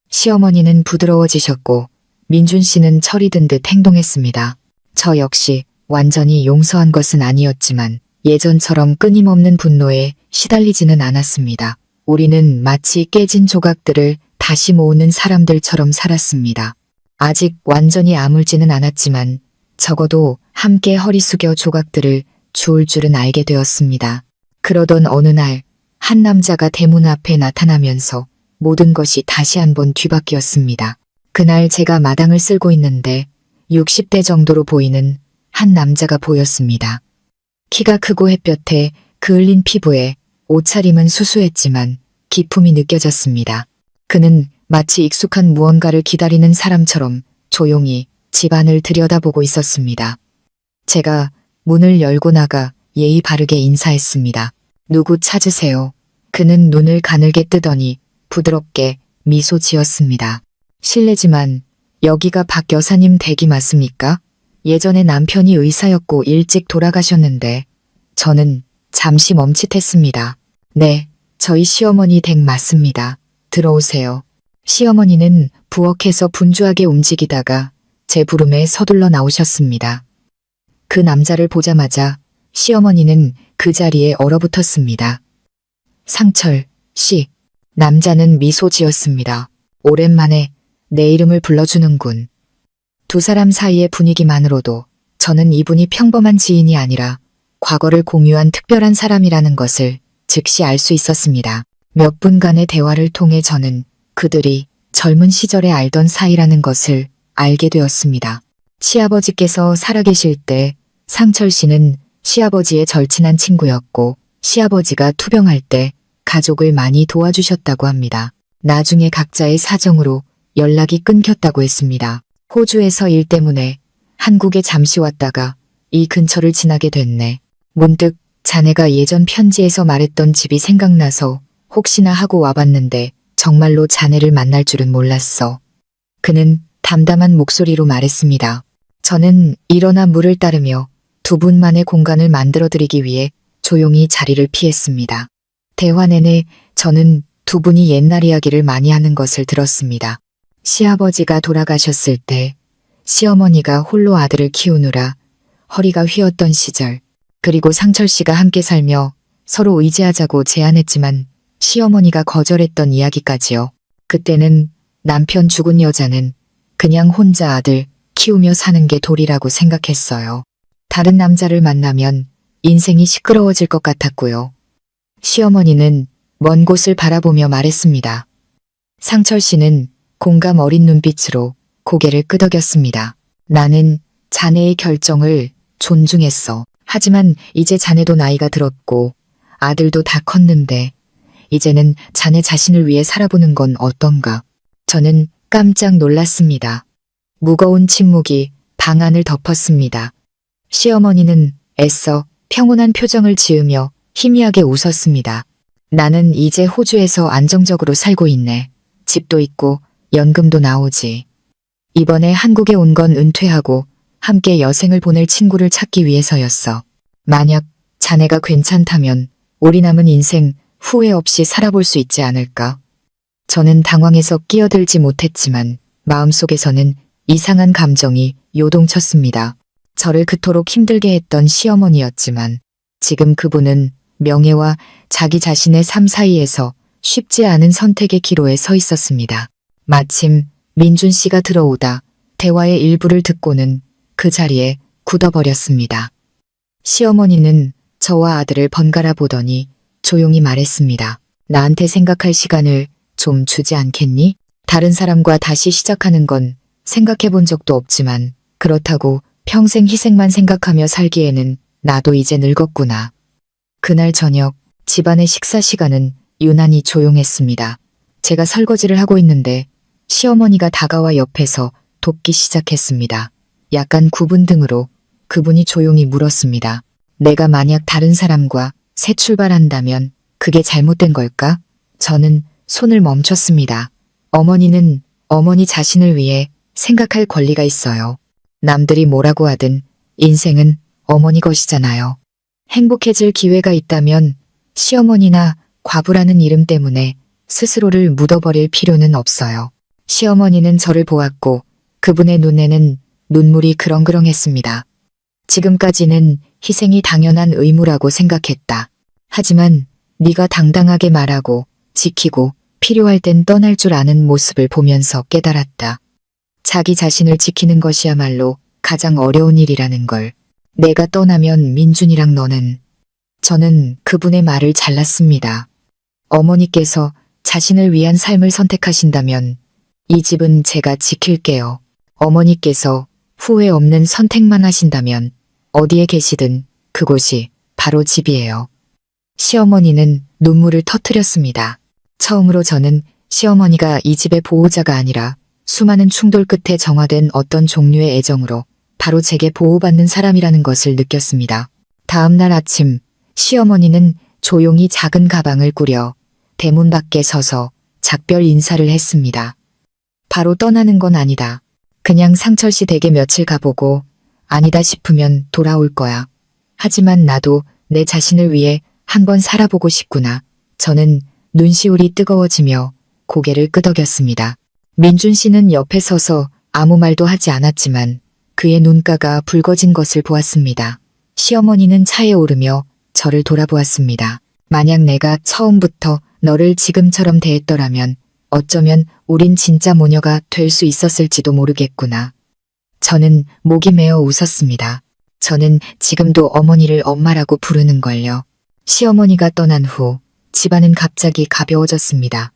시어머니는 부드러워지셨고 민준 씨는 철이 든 듯 행동했습니다. 저 역시 완전히 용서한 것은 아니었지만 예전처럼 끊임없는 분노에 시달리지는 않았습니다. 우리는 마치 깨진 조각들을 다시 모으는 사람들처럼 살았습니다. 아직 완전히 아물지는 않았지만 적어도 함께 허리 숙여 조각들을 주울 줄은 알게 되었습니다. 그러던 어느 날 한 남자가 대문 앞에 나타나면서 모든 것이 다시 한번 뒤바뀌었습니다. 그날 제가 마당을 쓸고 있는데 60대 정도로 보이는 한 남자가 보였습니다. 키가 크고 햇볕에 그을린 피부에 옷차림은 수수했지만 기품이 느껴졌습니다. 그는 마치 익숙한 무언가를 기다리는 사람처럼 조용히 집안을 들여다보고 있었습니다. 제가 문을 열고 나가 예의 바르게 인사했습니다. 누구 찾으세요? 그는 눈을 가늘게 뜨더니 부드럽게 미소 지었습니다. 실례지만 여기가 박 여사님 댁이 맞습니까? 예전에 남편이 의사였고 일찍 돌아가셨는데 저는 잠시 멈칫했습니다. 네, 저희 시어머니 댁 맞습니다. 들어오세요. 시어머니는 부엌에서 분주하게 움직이다가 제 부름에 서둘러 나오셨습니다. 그 남자를 보자마자 시어머니는 그 자리에 얼어붙었습니다. 상철 씨. 남자는 미소 지었습니다. 오랜만에 내 이름을 불러주는군. 두 사람 사이의 분위기만으로도 저는 이분이 평범한 지인이 아니라 과거를 공유한 특별한 사람이라는 것을 즉시 알 수 있었습니다. 몇 분간의 대화를 통해 저는 그들이 젊은 시절에 알던 사이라는 것을 알게 되었습니다. 시아버지께서 살아계실 때 상철 씨는 시아버지의 절친한 친구였고 시아버지가 투병할 때 가족을 많이 도와주셨다고 합니다. 나중에 각자의 사정으로 연락이 끊겼다고 했습니다. 호주에서 일 때문에 한국에 잠시 왔다가 이 근처를 지나게 됐네. 문득 자네가 예전 편지에서 말했던 집이 생각나서 혹시나 하고 와봤는데 정말로 자네를 만날 줄은 몰랐어. 그는 담담한 목소리로 말했습니다. 저는 일어나 물을 따르며 두 분만의 공간을 만들어드리기 위해 조용히 자리를 피했습니다. 대화 내내 저는 두 분이 옛날 이야기를 많이 하는 것을 들었습니다. 시아버지가 돌아가셨을 때 시어머니가 홀로 아들을 키우느라 허리가 휘었던 시절, 그리고 상철 씨가 함께 살며 서로 의지하자고 제안했지만 시어머니가 거절했던 이야기까지요. 그때는 남편 죽은 여자는 그냥 혼자 아들 키우며 사는 게 도리라고 생각했어요. 다른 남자를 만나면 인생이 시끄러워질 것 같았고요. 시어머니는 먼 곳을 바라보며 말했습니다. 상철 씨는 공감 어린 눈빛으로 고개를 끄덕였습니다. 나는 자네의 결정을 존중했어. 하지만 이제 자네도 나이가 들었고 아들도 다 컸는데 이제는 자네 자신을 위해 살아보는 건 어떤가? 저는 깜짝 놀랐습니다. 무거운 침묵이 방 안을 덮었습니다. 시어머니는 애써 평온한 표정을 지으며 희미하게 웃었습니다. 나는 이제 호주에서 안정적으로 살고 있네. 집도 있고 연금도 나오지. 이번에 한국에 온 건 은퇴하고 함께 여생을 보낼 친구를 찾기 위해서였어. 만약 자네가 괜찮다면 우리 남은 인생 후회 없이 살아볼 수 있지 않을까? 저는 당황해서 끼어들지 못했지만 마음속에서는 이상한 감정이 요동쳤습니다. 저를 그토록 힘들게 했던 시어머니였지만 지금 그분은 명예와 자기 자신의 삶 사이에서 쉽지 않은 선택의 기로에 서 있었습니다. 마침 민준 씨가 들어오다 대화의 일부를 듣고는 그 자리에 굳어버렸습니다. 시어머니는 저와 아들을 번갈아 보더니 조용히 말했습니다. 나한테 생각할 시간을 좀 주지 않겠니? 다른 사람과 다시 시작하는 건 생각해 본 적도 없지만 그렇다고 평생 희생만 생각하며 살기에는 나도 이제 늙었구나. 그날 저녁 집안의 식사 시간은 유난히 조용했습니다. 제가 설거지를 하고 있는데 시어머니가 다가와 옆에서 돕기 시작했습니다. 약간 굽은 등으로 그분이 조용히 물었습니다. 내가 만약 다른 사람과 새 출발한다면 그게 잘못된 걸까? 저는 손을 멈췄습니다. 어머니는 어머니 자신을 위해 생각할 권리가 있어요. 남들이 뭐라고 하든 인생은 어머니 것이잖아요. 행복해질 기회가 있다면 시어머니나 과부라는 이름 때문에 스스로를 묻어버릴 필요는 없어요. 시어머니는 저를 보았고 그분의 눈에는 눈물이 그렁그렁했습니다. 지금까지는 희생이 당연한 의무라고 생각했다. 하지만 네가 당당하게 말하고 지키고 필요할 땐 떠날 줄 아는 모습을 보면서 깨달았다. 자기 자신을 지키는 것이야말로 가장 어려운 일이라는 걸. 내가 떠나면 민준이랑 너는. 저는 그분의 말을 잘랐습니다. 어머니께서 자신을 위한 삶을 선택하신다면 이 집은 제가 지킬게요. 어머니께서 후회 없는 선택만 하신다면 어디에 계시든 그곳이 바로 집이에요. 시어머니는 눈물을 터뜨렸습니다. 처음으로 저는 시어머니가 이 집의 보호자가 아니라 수많은 충돌 끝에 정화된 어떤 종류의 애정으로 바로 제게 보호받는 사람이라는 것을 느꼈습니다. 다음 날 아침 시어머니는 조용히 작은 가방을 꾸려 대문 밖에 서서 작별 인사를 했습니다. 바로 떠나는 건 아니다. 그냥 상철씨 댁에 며칠 가보고 아니다 싶으면 돌아올 거야. 하지만 나도 내 자신을 위해 한번 살아보고 싶구나. 저는 눈시울이 뜨거워지며 고개를 끄덕였습니다. 민준 씨는 옆에 서서 아무 말도 하지 않았지만 그의 눈가가 붉어진 것을 보았습니다. 시어머니는 차에 오르며 저를 돌아보았습니다. 만약 내가 처음부터 너를 지금처럼 대했더라면 어쩌면 우린 진짜 모녀가 될 수 있었을지도 모르겠구나. 저는 목이 메어 웃었습니다. 저는 지금도 어머니를 엄마라고 부르는걸요. 시어머니가 떠난 후 집안은 갑자기 가벼워졌습니다.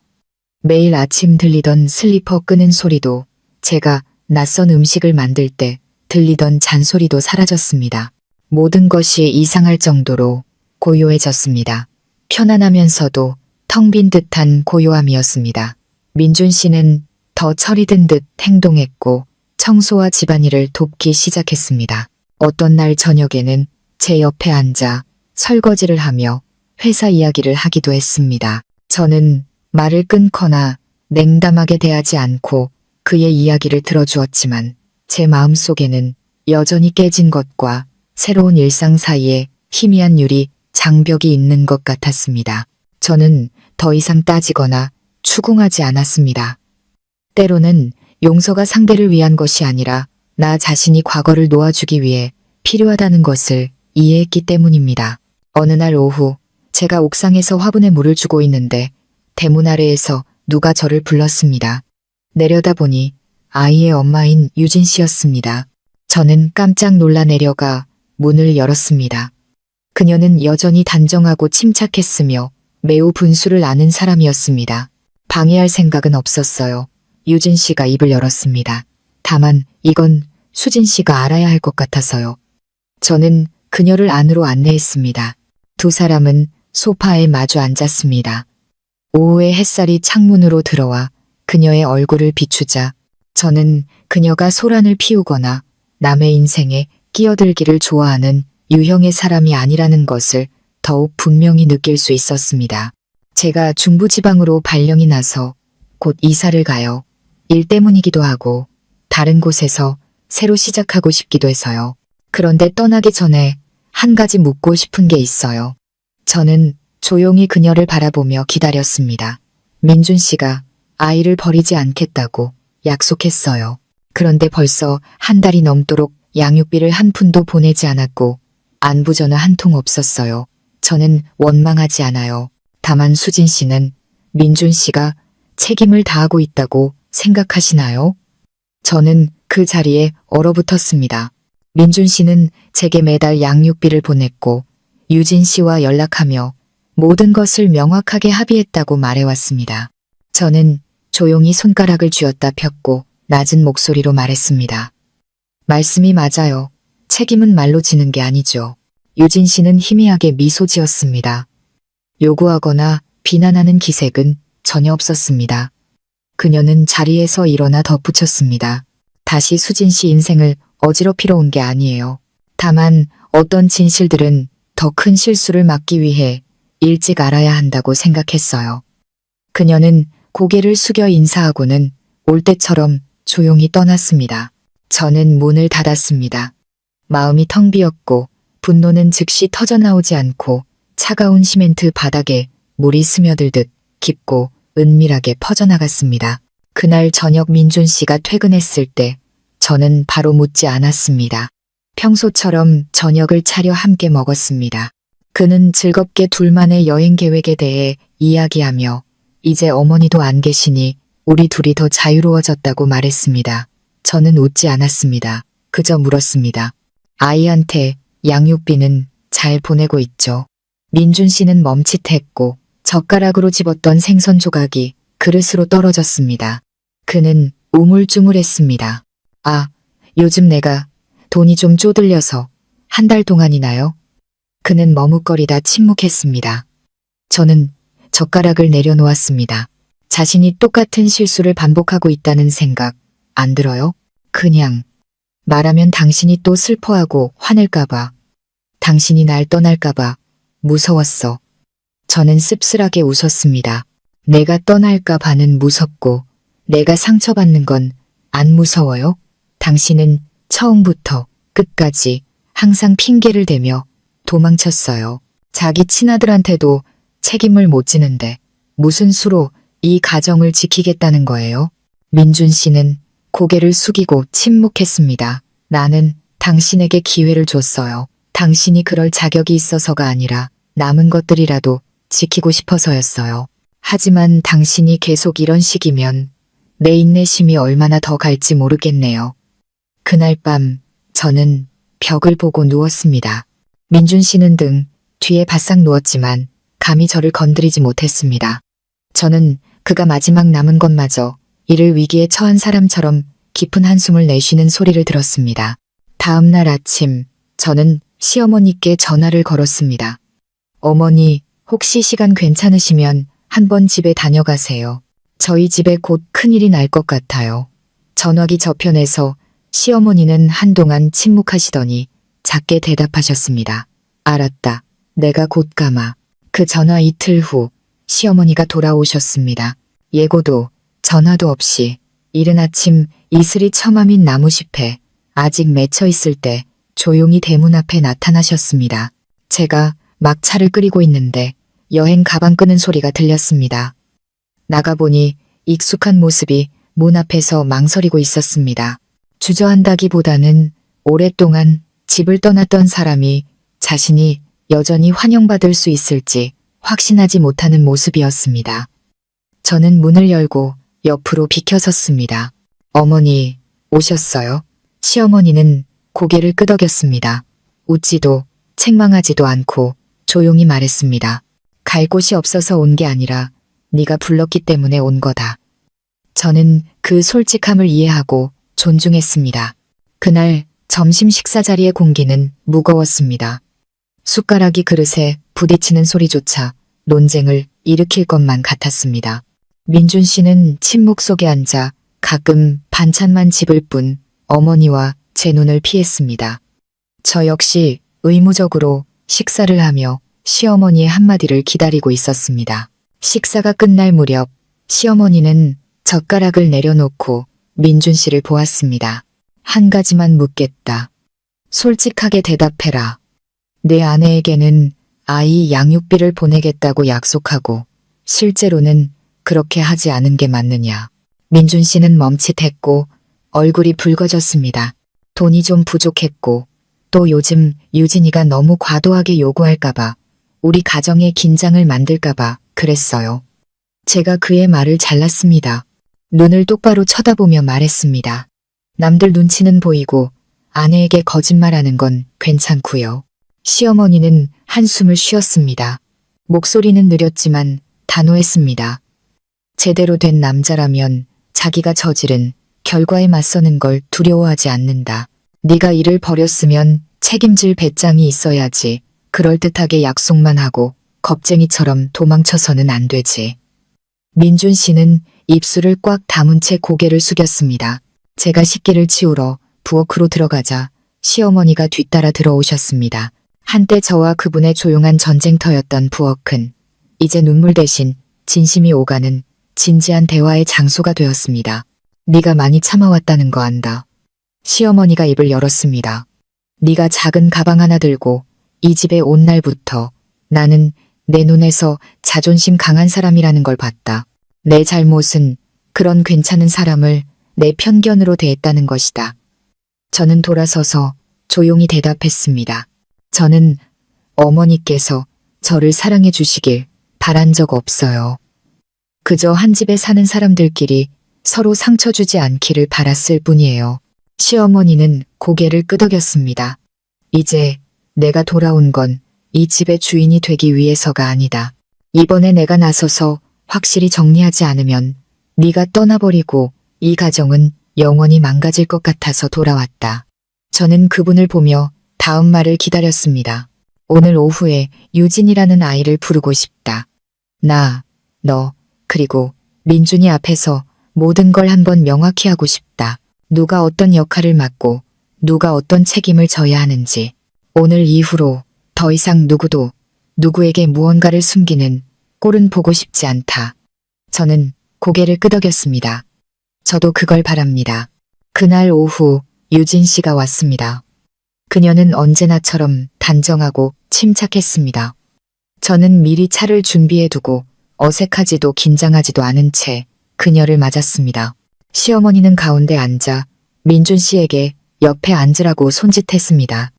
매일 아침 들리던 슬리퍼 끄는 소리도 제가 낯선 음식을 만들 때 들리던 잔소리도 사라졌습니다. 모든 것이 이상할 정도로 고요해졌습니다. 편안하면서도 텅 빈 듯한 고요함이었습니다. 민준 씨는 더 철이 든 듯 행동했고 청소와 집안일을 돕기 시작했습니다. 어떤 날 저녁에는 제 옆에 앉아 설거지를 하며 회사 이야기를 하기도 했습니다. 저는 말을 끊거나 냉담하게 대하지 않고 그의 이야기를 들어주었지만 제 마음속에는 여전히 깨진 것과 새로운 일상 사이에 희미한 유리 장벽이 있는 것 같았습니다. 저는 더 이상 따지거나 추궁하지 않았습니다. 때로는 용서가 상대를 위한 것이 아니라 나 자신이 과거를 놓아주기 위해 필요하다는 것을 이해했기 때문입니다. 어느 날 오후 제가 옥상에서 화분에 물을 주고 있는데 대문 아래에서 누가 저를 불렀습니다. 내려다보니 아이의 엄마인 유진 씨였습니다. 저는 깜짝 놀라 내려가 문을 열었습니다. 그녀는 여전히 단정하고 침착했으며 매우 분수를 아는 사람이었습니다. 방해할 생각은 없었어요. 유진 씨가 입을 열었습니다. 다만 이건 수진 씨가 알아야 할 것 같아서요. 저는 그녀를 안으로 안내했습니다. 두 사람은 소파에 마주 앉았습니다. 오후의 햇살이 창문으로 들어와 그녀의 얼굴을 비추자 저는 그녀가 소란을 피우거나 남의 인생에 끼어들기를 좋아하는 유형의 사람이 아니라는 것을 더욱 분명히 느낄 수 있었습니다. 제가 중부지방으로 발령이 나서 곧 이사를 가요. 일 때문이기도 하고 다른 곳에서 새로 시작하고 싶기도 해서요. 그런데 떠나기 전에 한 가지 묻고 싶은 게 있어요. 저는 조용히 그녀를 바라보며 기다렸습니다. 민준 씨가 아이를 버리지 않겠다고 약속했어요. 그런데 벌써 한 달이 넘도록 양육비를 한 푼도 보내지 않았고 안부 전화 한 통 없었어요. 저는 원망하지 않아요. 다만 수진 씨는 민준 씨가 책임을 다하고 있다고 생각하시나요? 저는 그 자리에 얼어붙었습니다. 민준 씨는 제게 매달 양육비를 보냈고 유진 씨와 연락하며 모든 것을 명확하게 합의했다고 말해왔습니다. 저는 조용히 손가락을 쥐었다 폈고 낮은 목소리로 말했습니다. 말씀이 맞아요. 책임은 말로 지는 게 아니죠. 유진 씨는 희미하게 미소 지었습니다. 요구하거나 비난하는 기색은 전혀 없었습니다. 그녀는 자리에서 일어나 덧붙였습니다. 다시 수진 씨 인생을 어지럽히러 온 게 아니에요. 다만 어떤 진실들은 더 큰 실수를 막기 위해 일찍 알아야 한다고 생각했어요. 그녀는 고개를 숙여 인사하고는 올 때처럼 조용히 떠났습니다. 저는 문을 닫았습니다. 마음이 텅 비었고 분노는 즉시 터져나오지 않고 차가운 시멘트 바닥에 물이 스며들듯 깊고 은밀하게 퍼져나갔습니다. 그날 저녁 민준 씨가 퇴근했을 때 저는 바로 묻지 않았습니다. 평소처럼 저녁을 차려 함께 먹었습니다. 그는 즐겁게 둘만의 여행 계획에 대해 이야기하며 이제 어머니도 안 계시니 우리 둘이 더 자유로워졌다고 말했습니다. 저는 웃지 않았습니다. 그저 물었습니다. 아이한테 양육비는 잘 보내고 있죠. 민준 씨는 멈칫했고 젓가락으로 집었던 생선 조각이 그릇으로 떨어졌습니다. 그는 우물쭈물했습니다. 아, 요즘 내가 돈이 좀 쪼들려서 한 달 동안이나요? 그는 머뭇거리다 침묵했습니다. 저는 젓가락을 내려놓았습니다. 자신이 똑같은 실수를 반복하고 있다는 생각 안 들어요? 그냥 말하면 당신이 또 슬퍼하고 화낼까봐, 당신이 날 떠날까봐 무서웠어. 저는 씁쓸하게 웃었습니다. 내가 떠날까봐는 무섭고 내가 상처받는 건 안 무서워요? 당신은 처음부터 끝까지 항상 핑계를 대며 도망쳤어요. 자기 친아들한테도 책임을 못 지는데 무슨 수로 이 가정을 지키겠다는 거예요? 민준 씨는 고개를 숙이고 침묵했습니다. 나는 당신에게 기회를 줬어요. 당신이 그럴 자격이 있어서가 아니라 남은 것들이라도 지키고 싶어서였어요. 하지만 당신이 계속 이런 식이면 내 인내심이 얼마나 더 갈지 모르겠네요. 그날 밤 저는 벽을 보고 누웠습니다. 민준 씨는 등 뒤에 바싹 누웠지만 감히 저를 건드리지 못했습니다. 저는 그가 마지막 남은 것마저 이를 위기에 처한 사람처럼 깊은 한숨을 내쉬는 소리를 들었습니다. 다음 날 아침 저는 시어머니께 전화를 걸었습니다. 어머니, 혹시 시간 괜찮으시면 한번 집에 다녀가세요. 저희 집에 곧 큰일이 날 것 같아요. 전화기 저편에서 시어머니는 한동안 침묵하시더니 작게 대답하셨습니다. 알았다. 내가 곧 가마. 그 전화 이틀 후 시어머니가 돌아오셨습니다. 예고도 전화도 없이 이른 아침 이슬이 처마민 나무잎에 아직 맺혀 있을 때 조용히 대문 앞에 나타나셨습니다. 제가 막 차를 끓이고 있는데 여행 가방 끄는 소리가 들렸습니다. 나가보니 익숙한 모습이 문 앞에서 망설이고 있었습니다. 주저한다기보다는 오랫동안 집을 떠났던 사람이 자신이 여전히 환영받을 수 있을지 확신하지 못하는 모습이었습니다. 저는 문을 열고 옆으로 비켜섰습니다. 어머니, 오셨어요? 시어머니는 고개를 끄덕였습니다. 웃지도 책망하지도 않고 조용히 말했습니다. 갈 곳이 없어서 온 게 아니라 네가 불렀기 때문에 온 거다. 저는 그 솔직함을 이해하고 존중했습니다. 그날 점심 식사 자리의 공기는 무거웠습니다. 숟가락이 그릇에 부딪히는 소리조차 논쟁을 일으킬 것만 같았습니다. 민준 씨는 침묵 속에 앉아 가끔 반찬만 집을 뿐 어머니와 제 눈을 피했습니다. 저 역시 의무적으로 식사를 하며 시어머니의 한마디를 기다리고 있었습니다. 식사가 끝날 무렵 시어머니는 젓가락을 내려놓고 민준 씨를 보았습니다. 한 가지만 묻겠다. 솔직하게 대답해라. 내 아내에게는 아이 양육비를 보내겠다고 약속하고 실제로는 그렇게 하지 않은 게 맞느냐. 민준 씨는 멈칫했고 얼굴이 붉어졌습니다. 돈이 좀 부족했고 또 요즘 유진이가 너무 과도하게 요구할까봐 우리 가정에 긴장을 만들까봐 그랬어요. 제가 그의 말을 잘랐습니다. 눈을 똑바로 쳐다보며 말했습니다. 남들 눈치는 보이고 아내에게 거짓말하는 건 괜찮고요. 시어머니는 한숨을 쉬었습니다. 목소리는 느렸지만 단호했습니다. 제대로 된 남자라면 자기가 저지른 결과에 맞서는 걸 두려워하지 않는다. 네가 일을 버렸으면 책임질 배짱이 있어야지. 그럴듯하게 약속만 하고 겁쟁이처럼 도망쳐서는 안 되지. 민준 씨는 입술을 꽉 다문 채 고개를 숙였습니다. 제가 식기를 치우러 부엌으로 들어가자 시어머니가 뒤따라 들어오셨습니다. 한때 저와 그분의 조용한 전쟁터였던 부엌은 이제 눈물 대신 진심이 오가는 진지한 대화의 장소가 되었습니다. 네가 많이 참아왔다는 거 안다. 시어머니가 입을 열었습니다. 네가 작은 가방 하나 들고 이 집에 온 날부터 나는 내 눈에서 자존심 강한 사람이라는 걸 봤다. 내 잘못은 그런 괜찮은 사람을 내 편견으로 대했다는 것이다. 저는 돌아서서 조용히 대답했습니다. 저는 어머니께서 저를 사랑해 주시길 바란 적 없어요. 그저 한 집에 사는 사람들끼리 서로 상처 주지 않기를 바랐을 뿐이에요. 시어머니는 고개를 끄덕였습니다. 이제 내가 돌아온 건 이 집의 주인이 되기 위해서가 아니다. 이번에 내가 나서서 확실히 정리하지 않으면 네가 떠나버리고 이 가정은 영원히 망가질 것 같아서 돌아왔다. 저는 그분을 보며 다음 말을 기다렸습니다. 오늘 오후에 유진이라는 아이를 부르고 싶다. 나, 너, 그리고 민준이 앞에서 모든 걸 한번 명확히 하고 싶다. 누가 어떤 역할을 맡고 누가 어떤 책임을 져야 하는지. 오늘 이후로 더 이상 누구도 누구에게 무언가를 숨기는 꼴은 보고 싶지 않다. 저는 고개를 끄덕였습니다. 저도 그걸 바랍니다. 그날 오후 유진 씨가 왔습니다. 그녀는 언제나처럼 단정하고 침착했습니다. 저는 미리 차를 준비해두고 어색하지도 긴장하지도 않은 채 그녀를 맞았습니다. 시어머니는 가운데 앉아 민준 씨에게 옆에 앉으라고 손짓했습니다.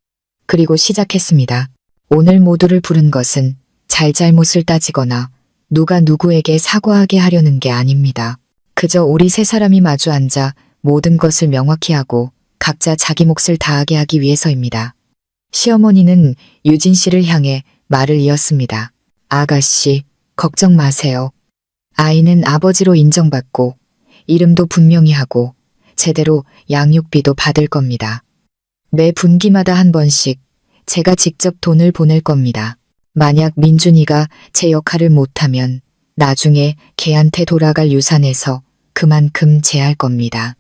그리고 시작했습니다. 오늘 모두를 부른 것은 잘잘못을 따지거나 누가 누구에게 사과하게 하려는 게 아닙니다. 그저 우리 세 사람이 마주 앉아 모든 것을 명확히 하고 각자 자기 몫을 다하게 하기 위해서입니다. 시어머니는 유진 씨를 향해 말을 이었습니다. 아가씨, 걱정 마세요. 아이는 아버지로 인정받고 이름도 분명히 하고 제대로 양육비도 받을 겁니다. 매 분기마다 한 번씩 제가 직접 돈을 보낼 겁니다. 만약 민준이가 제 역할을 못하면 나중에 걔한테 돌아갈 유산에서 그만큼 제할 겁니다.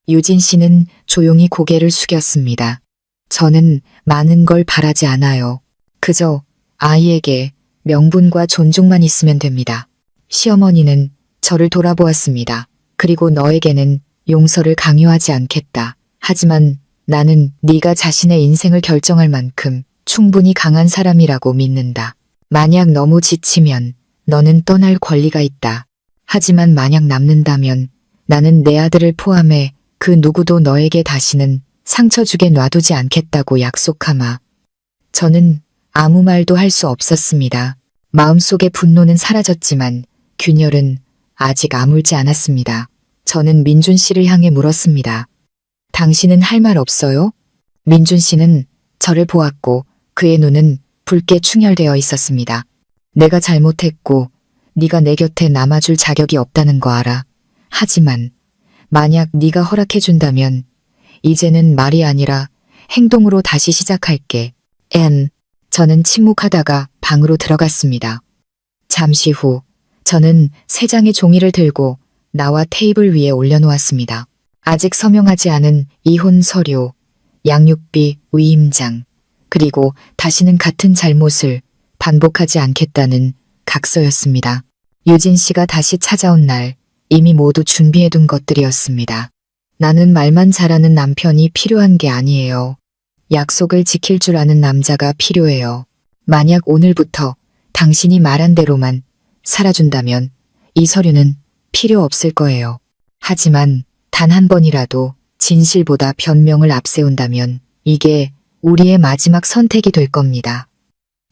유진 씨는 조용히 고개를 숙였습니다. 저는 많은 걸 바라지 않아요. 그저 아이에게 명분과 존중만 있으면 됩니다. 시어머니는 저를 돌아보았습니다. 그리고 너에게는 용서를 강요하지 않겠다. 하지만 나는 네가 자신의 인생을 결정할 만큼 충분히 강한 사람이라고 믿는다. 만약 너무 지치면 너는 떠날 권리가 있다. 하지만 만약 남는다면 나는 내 아들을 포함해 그 누구도 너에게 다시는 상처 주게 놔두지 않겠다고 약속하마. 저는 아무 말도 할 수 없었습니다. 마음속의 분노는 사라졌지만 균열은 아직 아물지 않았습니다. 저는 민준 씨를 향해 물었습니다. 당신은 할 말 없어요? 민준 씨는 저를 보았고 그의 눈은 붉게 충혈되어 있었습니다. 내가 잘못했고 네가 내 곁에 남아줄 자격이 없다는 거 알아. 하지만 만약 네가 허락해준다면 이제는 말이 아니라 행동으로 다시 시작할게. 저는 침묵하다가 방으로 들어갔습니다. 잠시 후 저는 세 장의 종이를 들고 나와 테이블 위에 올려놓았습니다. 아직 서명하지 않은 이혼 서류, 양육비, 위임장, 그리고 다시는 같은 잘못을 반복하지 않겠다는 각서였습니다. 유진 씨가 다시 찾아온 날 이미 모두 준비해둔 것들이었습니다. 나는 말만 잘하는 남편이 필요한 게 아니에요. 약속을 지킬 줄 아는 남자가 필요해요. 만약 오늘부터 당신이 말한 대로만 살아준다면 이 서류는 필요 없을 거예요. 하지만 단 한 번이라도 진실보다 변명을 앞세운다면 이게 우리의 마지막 선택이 될 겁니다.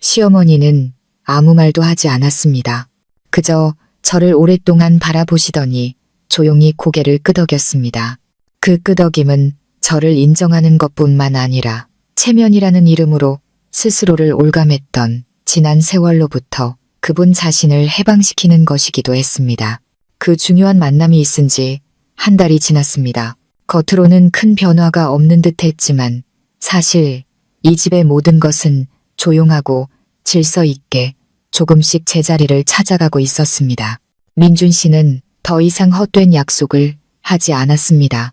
시어머니는 아무 말도 하지 않았습니다. 그저 저를 오랫동안 바라보시더니 조용히 고개를 끄덕였습니다. 그 끄덕임은 저를 인정하는 것뿐만 아니라 체면이라는 이름으로 스스로를 올감했던 지난 세월로부터 그분 자신을 해방시키는 것이기도 했습니다. 그 중요한 만남이 있은 지 한 달이 지났습니다. 겉으로는 큰 변화가 없는 듯 했지만 사실 이 집의 모든 것은 조용하고 질서 있게 조금씩 제자리를 찾아가고 있었습니다. 민준 씨는 더 이상 헛된 약속을 하지 않았습니다.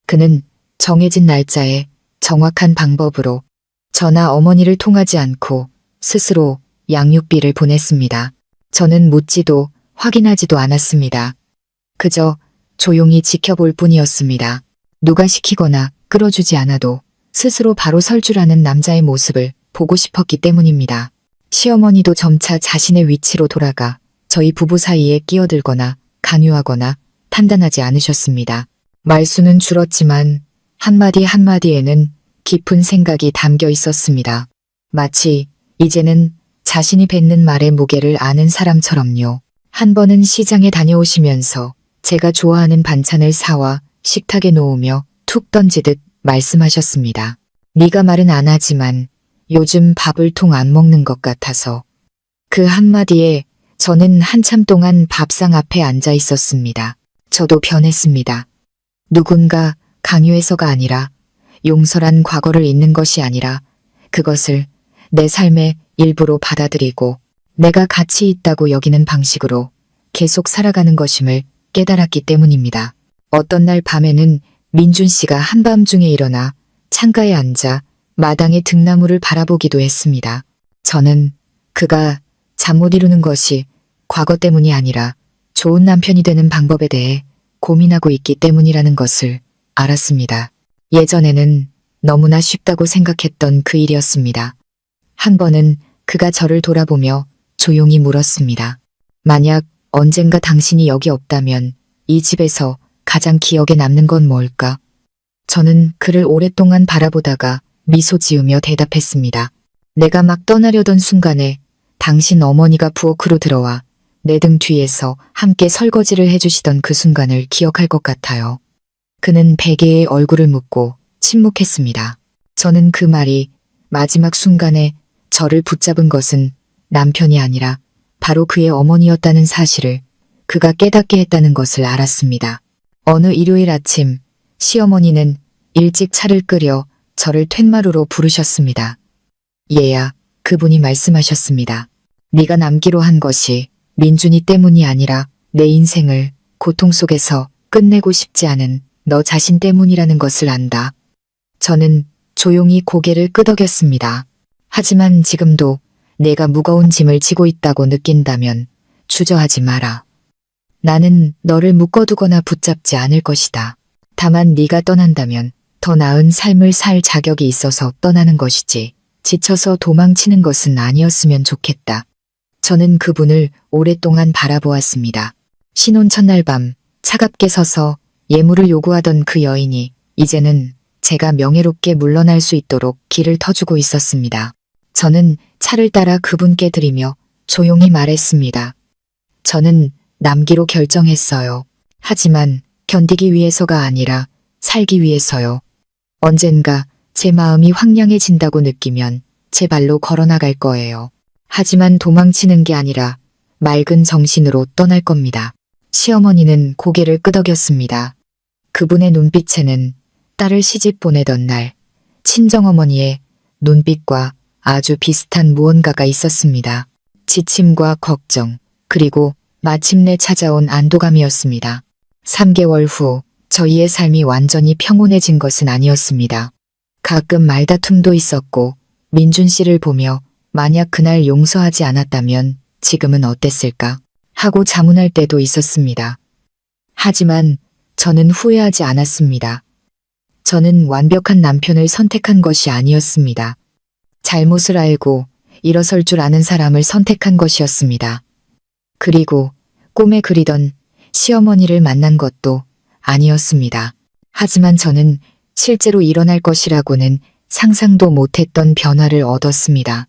그는 정해진 날짜에 정확한 방법으로 저나 어머니를 통하지 않고 스스로 양육비를 보냈습니다. 저는 묻지도 확인하지도 않았습니다. 그저 조용히 지켜볼 뿐이었습니다. 누가 시키거나 끌어주지 않아도 스스로 바로 설 줄 아는 남자의 모습을 보고 싶었기 때문입니다. 시어머니도 점차 자신의 위치로 돌아가 저희 부부 사이에 끼어들거나 강요하거나 판단하지 않으셨습니다. 말수는 줄었지만 한마디 한마디에는 깊은 생각이 담겨 있었습니다. 마치 이제는 자신이 뱉는 말의 무게를 아는 사람처럼요. 한 번은 시장에 다녀오시면서 제가 좋아하는 반찬을 사와 식탁에 놓으며 툭 던지듯 말씀하셨습니다. 네가 말은 안 하지만 요즘 밥을 통 안 먹는 것 같아서. 그 한마디에 저는 한참 동안 밥상 앞에 앉아 있었습니다. 저도 변했습니다. 누군가 강요해서가 아니라 용서란 과거를 잊는 것이 아니라 그것을 내 삶의 일부로 받아들이고 내가 가치 있다고 여기는 방식으로 계속 살아가는 것임을 깨달았기 때문입니다. 어떤 날 밤에는 민준 씨가 한밤중에 일어나 창가에 앉아 마당의 등나무를 바라보기도 했습니다. 저는 그가 잠 못 이루는 것이 과거 때문이 아니라 좋은 남편이 되는 방법에 대해 고민하고 있기 때문이라는 것을 알았습니다. 예전에는 너무나 쉽다고 생각했던 그 일이었습니다. 한 번은 그가 저를 돌아보며 조용히 물었습니다. 만약 언젠가 당신이 여기 없다면 이 집에서 가장 기억에 남는 건 뭘까? 저는 그를 오랫동안 바라보다가 미소 지으며 대답했습니다. 내가 막 떠나려던 순간에 당신 어머니가 부엌으로 들어와 내 등 뒤에서 함께 설거지를 해주시던 그 순간을 기억할 것 같아요. 그는 베개에 얼굴을 묻고 침묵했습니다. 저는 그 말이 마지막 순간에 저를 붙잡은 것은 남편이 아니라 바로 그의 어머니였다는 사실을 그가 깨닫게 했다는 것을 알았습니다. 어느 일요일 아침 시어머니는 일찍 차를 끓여 저를 툇마루로 부르셨습니다. 얘야, 그분이 말씀하셨습니다. 네가 남기로 한 것이 민준이 때문이 아니라 내 인생을 고통 속에서 끝내고 싶지 않은 너 자신 때문이라는 것을 안다. 저는 조용히 고개를 끄덕였습니다. 하지만 지금도 내가 무거운 짐을 지고 있다고 느낀다면 주저하지 마라. 나는 너를 묶어두거나 붙잡지 않을 것이다. 다만 네가 떠난다면 더 나은 삶을 살 자격이 있어서 떠나는 것이지 지쳐서 도망치는 것은 아니었으면 좋겠다. 저는 그분을 오랫동안 바라보았습니다. 신혼 첫날 밤 차갑게 서서 예물을 요구하던 그 여인이 이제는 제가 명예롭게 물러날 수 있도록 길을 터주고 있었습니다. 저는 차를 따라 그분께 드리며 조용히 말했습니다. 저는 남기로 결정했어요. 하지만 견디기 위해서가 아니라 살기 위해서요. 언젠가 제 마음이 황량해진다고 느끼면 제 발로 걸어나갈 거예요. 하지만 도망치는 게 아니라 맑은 정신으로 떠날 겁니다. 시어머니는 고개를 끄덕였습니다. 그분의 눈빛에는 딸을 시집 보내던 날 친정어머니의 눈빛과 아주 비슷한 무언가가 있었습니다. 지침과 걱정, 그리고 마침내 찾아온 안도감이었습니다. 3개월 후 저희의 삶이 완전히 평온해진 것은 아니었습니다. 가끔 말다툼도 있었고 민준 씨를 보며 만약 그날 용서하지 않았다면 지금은 어땠을까 하고 자문할 때도 있었습니다. 하지만 저는 후회하지 않았습니다. 저는 완벽한 남편을 선택한 것이 아니었습니다. 잘못을 알고 일어설 줄 아는 사람을 선택한 것이었습니다. 그리고 꿈에 그리던 시어머니를 만난 것도 아니었습니다. 하지만 저는 실제로 일어날 것이라고는 상상도 못했던 변화를 얻었습니다.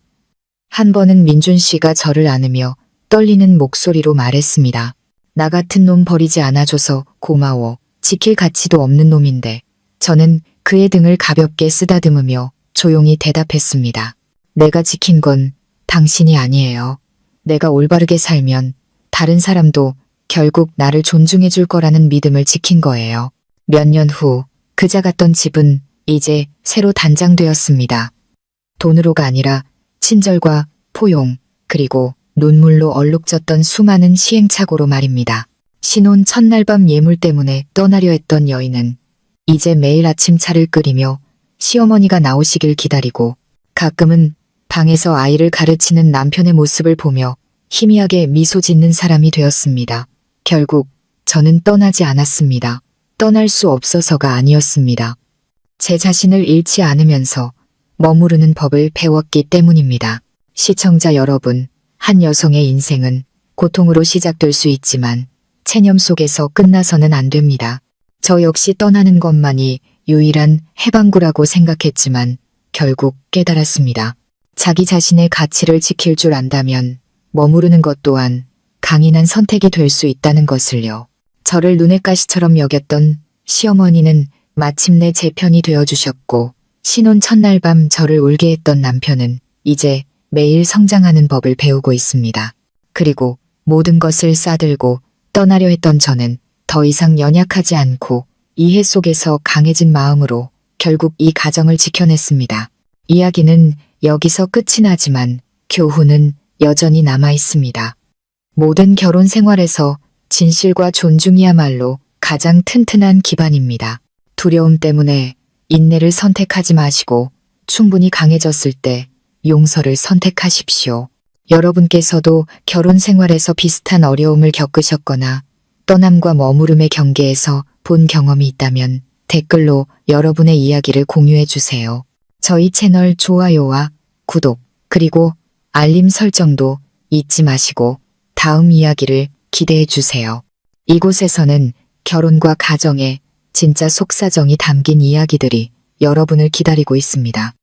한 번은 민준 씨가 저를 안으며 떨리는 목소리로 말했습니다. 나 같은 놈 버리지 않아줘서 고마워. 지킬 가치도 없는 놈인데. 저는 그의 등을 가볍게 쓰다듬으며 조용히 대답했습니다. 내가 지킨 건 당신이 아니에요. 내가 올바르게 살면 다른 사람도 결국 나를 존중해 줄 거라는 믿음을 지킨 거예요. 몇 년 후 그자 갔던 집은 이제 새로 단장되었습니다. 돈으로가 아니라 친절과 포용, 그리고 눈물로 얼룩졌던 수많은 시행착오로 말입니다. 신혼 첫날 밤 예물 때문에 떠나려 했던 여인은 이제 매일 아침 차를 끓이며 시어머니가 나오시길 기다리고 가끔은 방에서 아이를 가르치는 남편의 모습을 보며 희미하게 미소 짓는 사람이 되었습니다. 결국 저는 떠나지 않았습니다. 떠날 수 없어서가 아니었습니다. 제 자신을 잃지 않으면서 머무르는 법을 배웠기 때문입니다. 시청자 여러분, 한 여성의 인생은 고통으로 시작될 수 있지만 체념 속에서 끝나서는 안 됩니다. 저 역시 떠나는 것만이 유일한 해방구라고 생각했지만 결국 깨달았습니다. 자기 자신의 가치를 지킬 줄 안다면 머무르는 것 또한 강인한 선택이 될 수 있다는 것을요. 저를 눈엣 가시처럼 여겼던 시어머니는 마침내 제 편이 되어주셨고 신혼 첫날 밤 저를 울게 했던 남편은 이제 매일 성장하는 법을 배우고 있습니다. 그리고 모든 것을 싸들고 떠나려 했던 저는 더 이상 연약하지 않고 이해 속에서 강해진 마음으로 결국 이 가정을 지켜냈습니다. 이야기는 여기서 끝이 나지만 교훈은 여전히 남아 있습니다. 모든 결혼 생활에서 진실과 존중이야말로 가장 튼튼한 기반입니다. 두려움 때문에 인내를 선택하지 마시고 충분히 강해졌을 때 용서를 선택하십시오. 여러분께서도 결혼 생활에서 비슷한 어려움을 겪으셨거나 떠남과 머무름의 경계에서 본 경험이 있다면 댓글로 여러분의 이야기를 공유해 주세요. 저희 채널 좋아요와 구독 그리고 알림 설정도 잊지 마시고 다음 이야기를 기대해 주세요. 이곳에서는 결혼과 가정의 진짜 속사정이 담긴 이야기들이 여러분을 기다리고 있습니다.